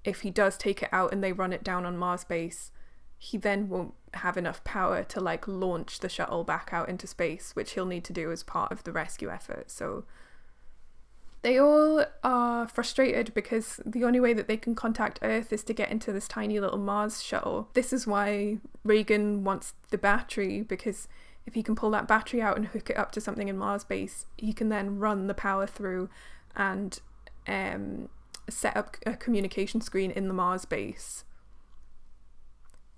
if he does take it out and they run it down on Mars base, he then won't have enough power to like launch the shuttle back out into space, which he'll need to do as part of the rescue effort. So they all are frustrated because the only way that they can contact Earth is to get into this tiny little Mars shuttle. This is why Regan wants the battery, because if he can pull that battery out and hook it up to something in Mars base, he can then run the power through and set up a communication screen in the Mars base.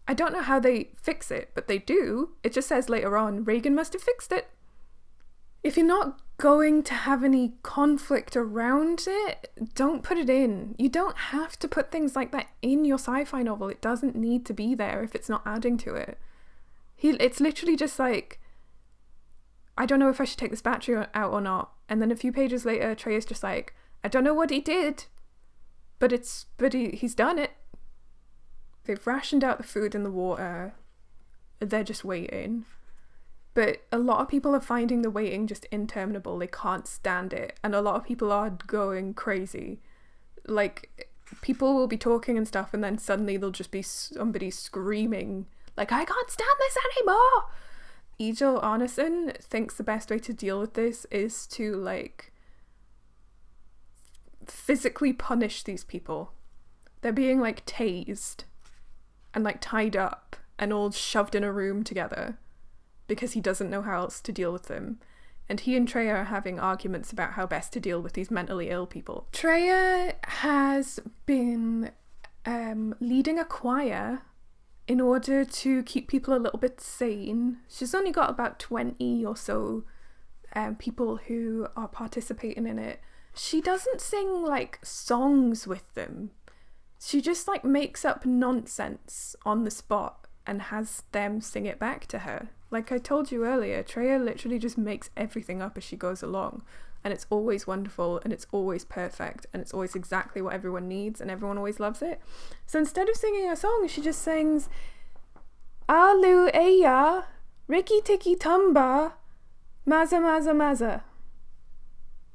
I don't know how they fix it, but they do. It just says later on, Regan must have fixed it. If you're not going to have any conflict around it, don't put it in. You don't have to put things like that in your sci-fi novel. It doesn't need to be there if it's not adding to it. It's literally just like, I don't know if I should take this battery out or not. And then a few pages later, Treya's just like, I don't know what he did, but he's done it. They've rationed out the food and the water. They're just waiting. But a lot of people are finding the waiting just interminable. They can't stand it. And a lot of people are going crazy. Like, people will be talking and stuff, and then suddenly there'll just be somebody screaming, like, I can't stand this anymore! Ejil Arneson thinks the best way to deal with this is to, like, physically punish these people. They're being, like, tased and, like, tied up and all shoved in a room together, because he doesn't know how else to deal with them. And he and Treya are having arguments about how best to deal with these mentally ill people. Treya has been leading a choir in order to keep people a little bit sane. She's only got about 20 or so people who are participating in it. She doesn't sing like songs with them. She just like makes up nonsense on the spot and has them sing it back to her. Like I told you earlier, Treya literally just makes everything up as she goes along, and it's always wonderful, and it's always perfect, and it's always exactly what everyone needs, and everyone always loves it. So instead of singing a song, she just sings Alu Eya, Riki Tiki Tumba, Maza Maza Maza.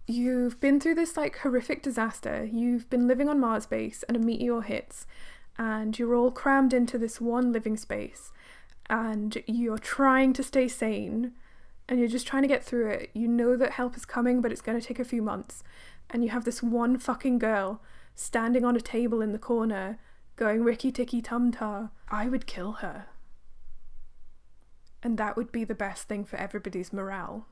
You've been through this like horrific disaster. You've been living on Mars base, and a meteor hits, and you're all crammed into this one living space, and you're trying to stay sane, and you're just trying to get through it. You know that help is coming, but it's going to take a few months. And you have this one fucking girl standing on a table in the corner going, Riki Tiki Tum Ta. I would kill her. And that would be the best thing for everybody's morale.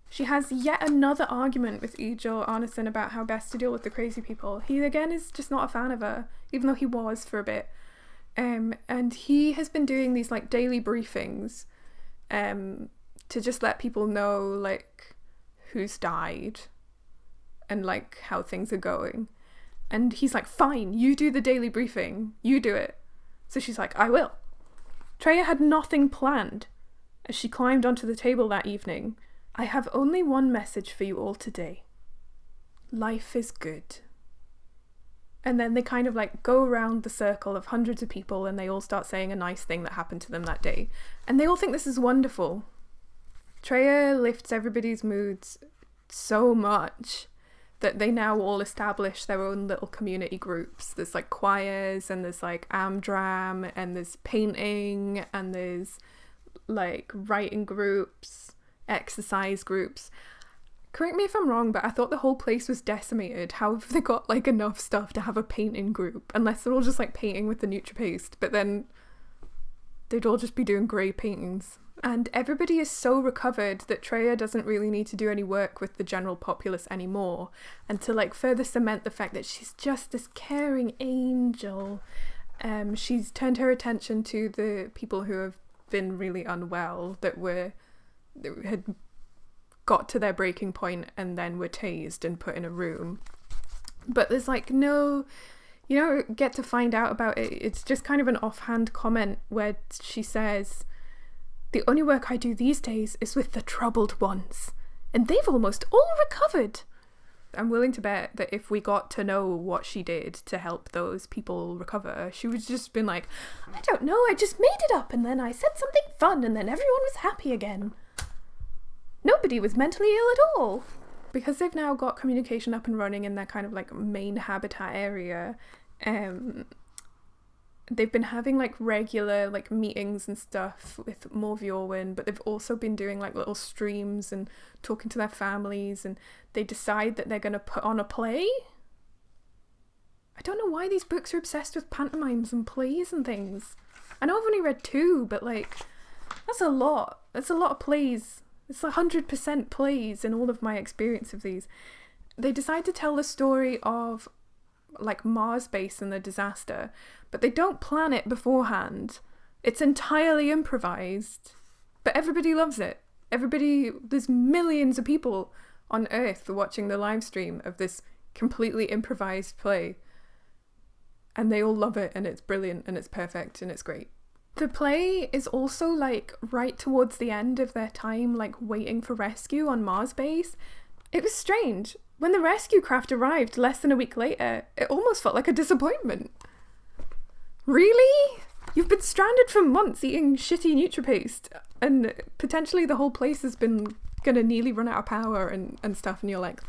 She has yet another argument with Ejor Arneson about how best to deal with the crazy people. He, again, is just not a fan of her, even though he was for a bit. And he has been doing these, like, daily briefings to just let people know, like, who's died and, like, how things are going. And he's like, fine, you do the daily briefing. You do it. So she's like, I will. Treya had nothing planned. As she climbed onto the table that evening, I have only one message for you all today. Life is good. And then they kind of like go around the circle of hundreds of people and they all start saying a nice thing that happened to them that day. And they all think this is wonderful. Treya lifts everybody's moods so much that they now all establish their own little community groups. There's like choirs and there's like Amdram and there's painting and there's like writing groups, exercise groups. Correct me if I'm wrong, but I thought the whole place was decimated. How have they got like enough stuff to have a painting group? Unless they're all just like painting with the NutriPaste, but then they'd all just be doing grey paintings. And everybody is so recovered that Treya doesn't really need to do any work with the general populace anymore. And to like further cement the fact that she's just this caring angel, she's turned her attention to the people who have been really unwell, that had got to their breaking point and then were tased and put in a room. But there's like no, you don't get to find out about it. It's just kind of an offhand comment where she says, the only work I do these days is with the troubled ones, and they've almost all recovered. I'm willing to bet that if we got to know what she did to help those people recover, she would just been like, I don't know, I just made it up and then I said something fun and then everyone was happy again. Nobody was mentally ill at all. Because they've now got communication up and running in their kind of like main habitat area, they've been having like regular like meetings and stuff with Ewan, but they've also been doing like little streams and talking to their families, and they decide that they're going to put on a play. I don't know why these books are obsessed with pantomimes and plays and things. I know I've only read 2, but like that's a lot. That's a lot of plays. It's 100% plays in all of my experience of these. They decide to tell the story of like Mars base and the disaster, but they don't plan it beforehand. It's entirely improvised, but everybody loves it. There's millions of people on Earth watching the live stream of this completely improvised play, and they all love it, and it's brilliant and it's perfect and it's great. The play is also like right towards the end of their time like waiting for rescue on Mars base. It was strange. When the rescue craft arrived less than a week later, it almost felt like a disappointment. Really? You've been stranded for months eating shitty NutriPaste, and potentially the whole place has been gonna nearly run out of power and stuff, and you're like,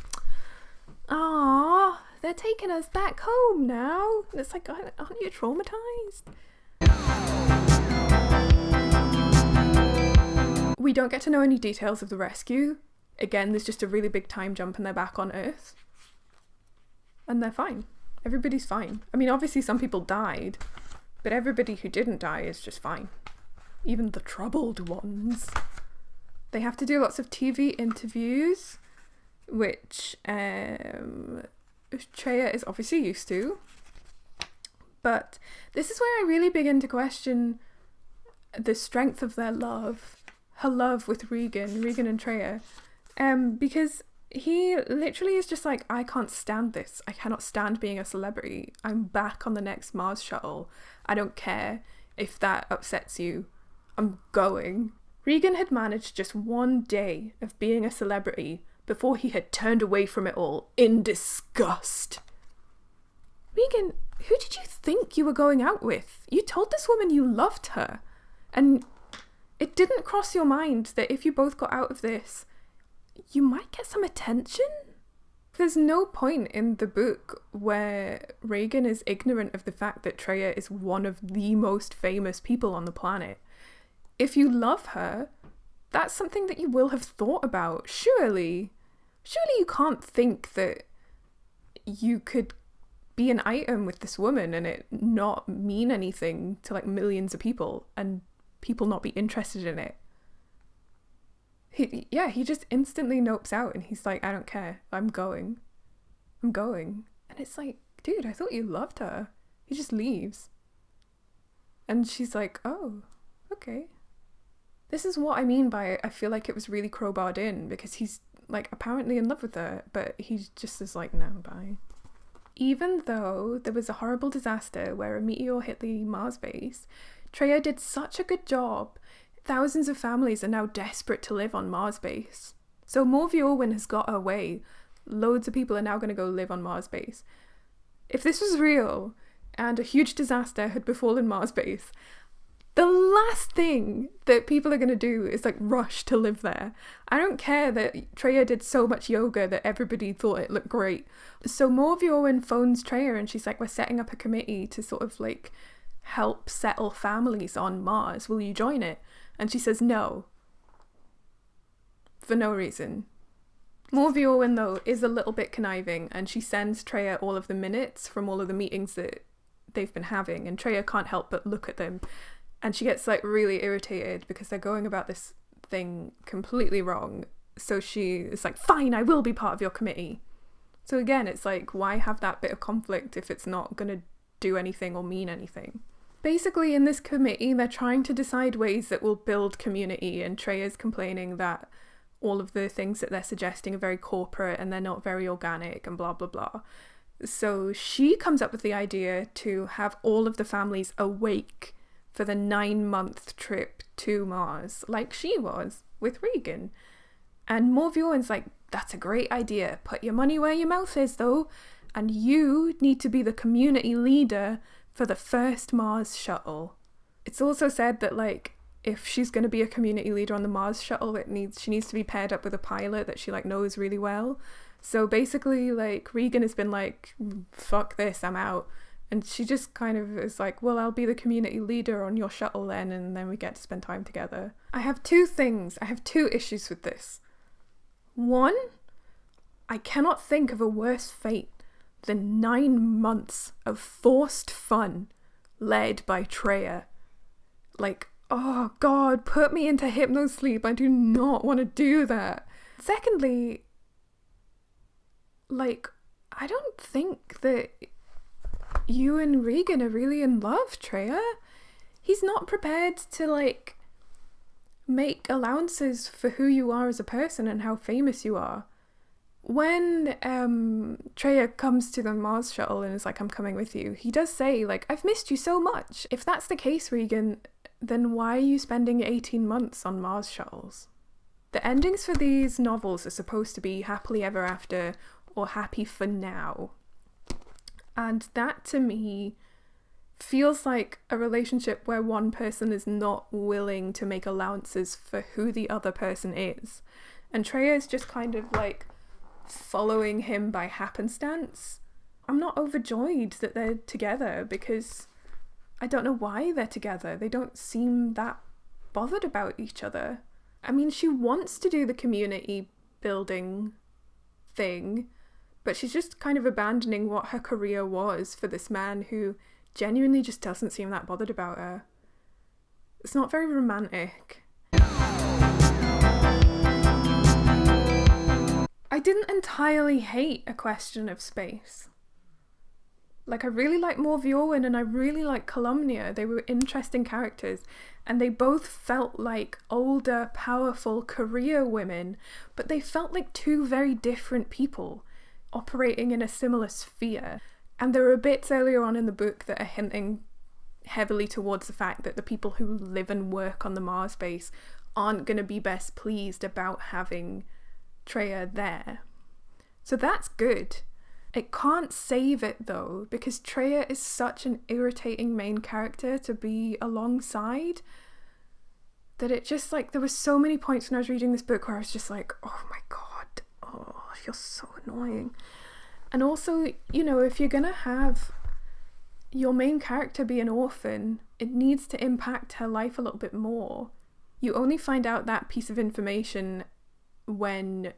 ah, they're taking us back home now. And it's like, aren't you traumatized? We don't get to know any details of the rescue. Again, there's just a really big time jump and they're back on Earth. And they're fine. Everybody's fine. I mean, obviously some people died, but everybody who didn't die is just fine. Even the troubled ones. They have to do lots of TV interviews, which Treya is obviously used to. But this is where I really begin to question the strength of their love. Her love with Regan and Treya. Because he literally is just like, I can't stand this. I cannot stand being a celebrity. I'm back on the next Mars shuttle. I don't care if that upsets you. I'm going. Regan had managed just one day of being a celebrity before he had turned away from it all in disgust. Regan, who did you think you were going out with? You told this woman you loved her. And it didn't cross your mind that if you both got out of this, you might get some attention? There's no point in the book where Regan is ignorant of the fact that Treya is one of the most famous people on the planet. If you love her, that's something that you will have thought about. Surely you can't think that you could be an item with this woman and it not mean anything to like millions of people and people not be interested in it. He just instantly nopes out and he's like, I don't care. I'm going. And it's like, dude, I thought you loved her. He just leaves. And she's like, oh, okay. This is what I mean by I feel like it was really crowbarred in, because he's like apparently in love with her, but he just is like, no, bye. Even though there was a horrible disaster where a meteor hit the Mars base, Treya did such a good job. Thousands of families are now desperate to live on Mars base. So Morv has got her way. Loads of people are now going to go live on Mars base. If this was real and a huge disaster had befallen Mars base, the last thing that people are going to do is like rush to live there. I don't care that Treya did so much yoga that everybody thought it looked great. So Morv phones Treya and she's like, we're setting up a committee to sort of like help settle families on Mars. Will you join it? And she says no. For no reason. Morv though is a little bit conniving, and she sends Treya all of the minutes from all of the meetings that they've been having, and Treya can't help but look at them. And she gets like really irritated because they're going about this thing completely wrong. So she is like, fine, I will be part of your committee. So again, it's like, why have that bit of conflict if it's not going to do anything or mean anything? Basically, in this committee, they're trying to decide ways that will build community, and Treya's complaining that all of the things that they're suggesting are very corporate and they're not very organic and blah, blah, blah. So she comes up with the idea to have all of the families awake for the 9-month trip to Mars, like she was with Regan. And Morv like, that's a great idea. Put your money where your mouth is, though. And you need to be the community leader for the first Mars shuttle. It's also said that, like, if she's going to be a community leader on the Mars shuttle, she needs to be paired up with a pilot that she, like, knows really well. So basically, like, Regan has been like, fuck this, I'm out. And she just kind of is like, well, I'll be the community leader on your shuttle then, and then we get to spend time together. I have two issues with this. One, I cannot think of a worse fate than 9 months of forced fun led by Treya. Like, oh God, put me into hypnosleep. I do not want to do that. Secondly, like, I don't think that you and Regan are really in love, Treya. He's not prepared to, like, make allowances for who you are as a person and how famous you are. When Treya comes to the Mars shuttle and is like, I'm coming with you, he does say, like, I've missed you so much. If that's the case, Regan, then why are you spending 18 months on Mars shuttles? The endings for these novels are supposed to be happily ever after or happy for now. And that, to me, feels like a relationship where one person is not willing to make allowances for who the other person is. And Treya is just kind of, like, following him by happenstance. I'm not overjoyed that they're together because I don't know why they're together. They don't seem that bothered about each other. I mean, she wants to do the community building thing, but she's just kind of abandoning what her career was for this man who genuinely just doesn't seem that bothered about her. It's not very romantic. I didn't entirely hate A Question of Space. Like, I really like Morv and I really like Calumnia. They were interesting characters, and they both felt like older, powerful career women, but they felt like two very different people operating in a similar sphere. And there are bits earlier on in the book that are hinting heavily towards the fact that the people who live and work on the Mars base aren't going to be best pleased about having Treya there. So that's good. It can't save it though, because Treya is such an irritating main character to be alongside that it just, like, there were so many points when I was reading this book where I was just like, oh my God, oh, you're so annoying. And also, you know, if you're gonna have your main character be an orphan, it needs to impact her life a little bit more. You only find out that piece of information when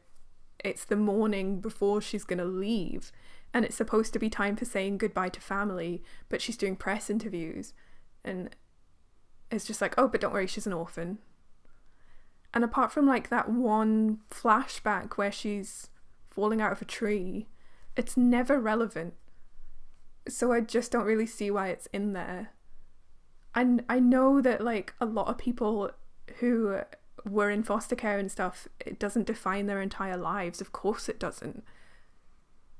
it's the morning before she's gonna leave, and it's supposed to be time for saying goodbye to family, but she's doing press interviews, and it's just like, oh, but don't worry, she's an orphan. And apart from like that one flashback where she's falling out of a tree, it's never relevant. So I just don't really see why it's in there. And I know that like a lot of people who were in foster care and stuff, it doesn't define their entire lives. Of course it doesn't.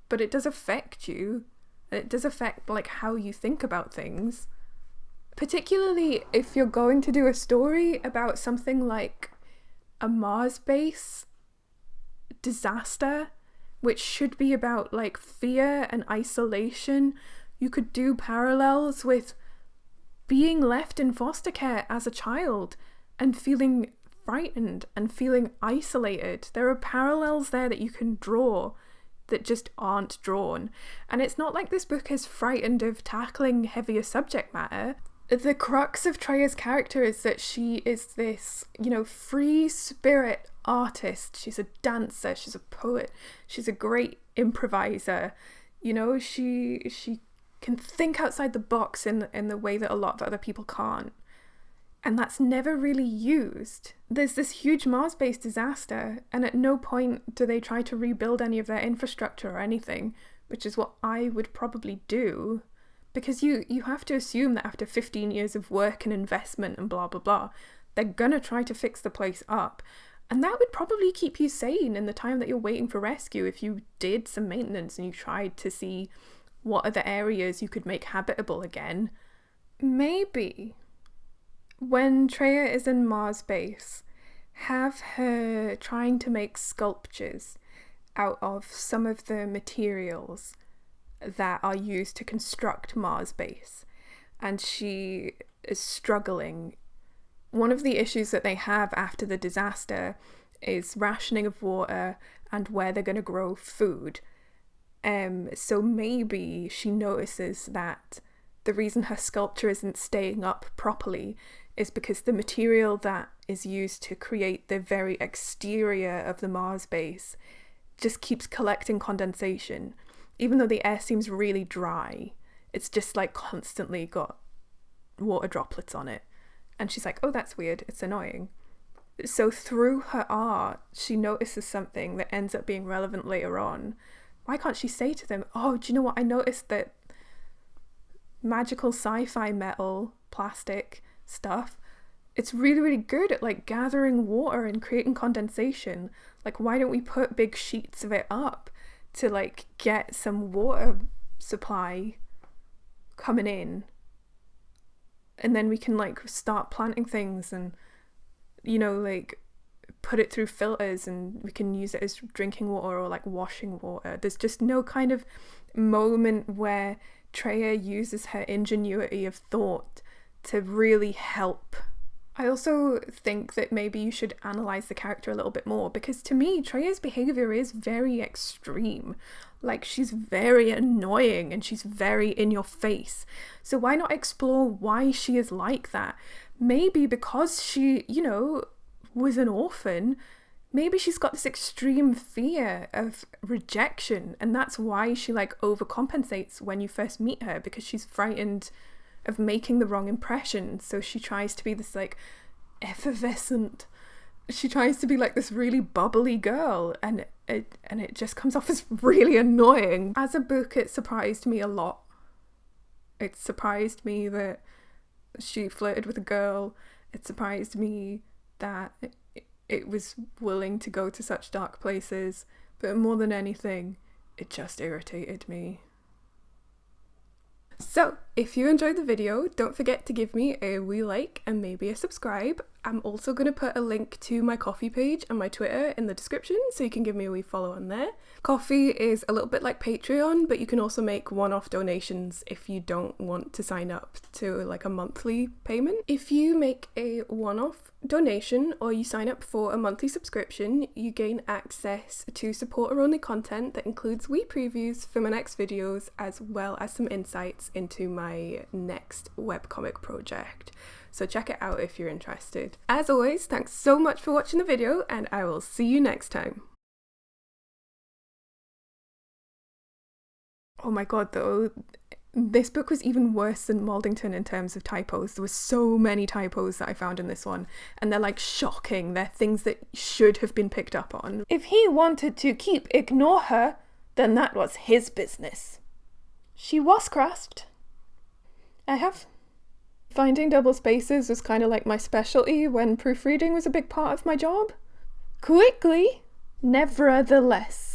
But it does affect you. It does affect like how you think about things. Particularly if you're going to do a story about something like a Mars base disaster, which should be about like fear and isolation. You could do parallels with being left in foster care as a child and feeling frightened and feeling isolated. There are parallels there that you can draw that just aren't drawn. And it's not like this book is frightened of tackling heavier subject matter. The crux of Treya's character is that she is this, you know, free spirit artist. She's a dancer, she's a poet, she's a great improviser. You know, she can think outside the box in the way that a lot of other people can't. And that's never really used. There's this huge Mars-based disaster, and at no point do they try to rebuild any of their infrastructure or anything, which is what I would probably do. Because you have to assume that after 15 years of work and investment and blah, blah, blah, they're gonna try to fix the place up. And that would probably keep you sane in the time that you're waiting for rescue if you did some maintenance and you tried to see what other areas you could make habitable again. Maybe when Treya is in Mars base, have her trying to make sculptures out of some of the materials that are used to construct Mars base, and she is struggling. One of the issues that they have after the disaster is rationing of water and where they're going to grow food. So maybe she notices that the reason her sculpture isn't staying up properly is because the material that is used to create the very exterior of the Mars base just keeps collecting condensation. Even though the air seems really dry, it's just like constantly got water droplets on it. And she's like, oh, that's weird, it's annoying. So through her art, she notices something that ends up being relevant later on. Why can't she say to them, oh, do you know what? I noticed that magical sci-fi metal, plastic stuff, it's really, really good at like gathering water and creating condensation. Like, why don't we put big sheets of it up to like get some water supply coming in, and then we can like start planting things and, you know, like put it through filters and we can use it as drinking water or like washing water. There's just no kind of moment where Treya uses her ingenuity of thought to really help. I also think that maybe you should analyse the character a little bit more, because to me, Treya's behaviour is very extreme. Like, she's very annoying and she's very in your face. So why not explore why she is like that? Maybe because she, you know, was an orphan, maybe she's got this extreme fear of rejection, and that's why she like overcompensates when you first meet her, because she's frightened of making the wrong impression. So she tries to be this like effervescent, she tries to be like this really bubbly girl, and it just comes off as really annoying. As a book, it surprised me a lot. It surprised me that she flirted with a girl. It surprised me that it was willing to go to such dark places, but more than anything, it just irritated me. So, if you enjoyed the video, don't forget to give me a wee like and maybe a subscribe. I'm also going to put a link to my Ko-fi page and my Twitter in the description, so you can give me a wee follow on there. Ko-fi is a little bit like Patreon, but you can also make one-off donations if you don't want to sign up to like a monthly payment. If you make a one-off donation or you sign up for a monthly subscription, you gain access to supporter-only content that includes wee previews for my next videos, as well as some insights into my next webcomic project. So check it out if you're interested. As always, thanks so much for watching the video, and I will see you next time. Oh my god, though, This book was even worse than Maldington in terms of typos. There were so many typos that I found in this one, and they're like shocking. They're things that should have been picked up on. If he wanted to ignore her, then that was his business. She was grasped. I have. Finding double spaces was kind of like my specialty when proofreading was a big part of my job. Quickly, nevertheless.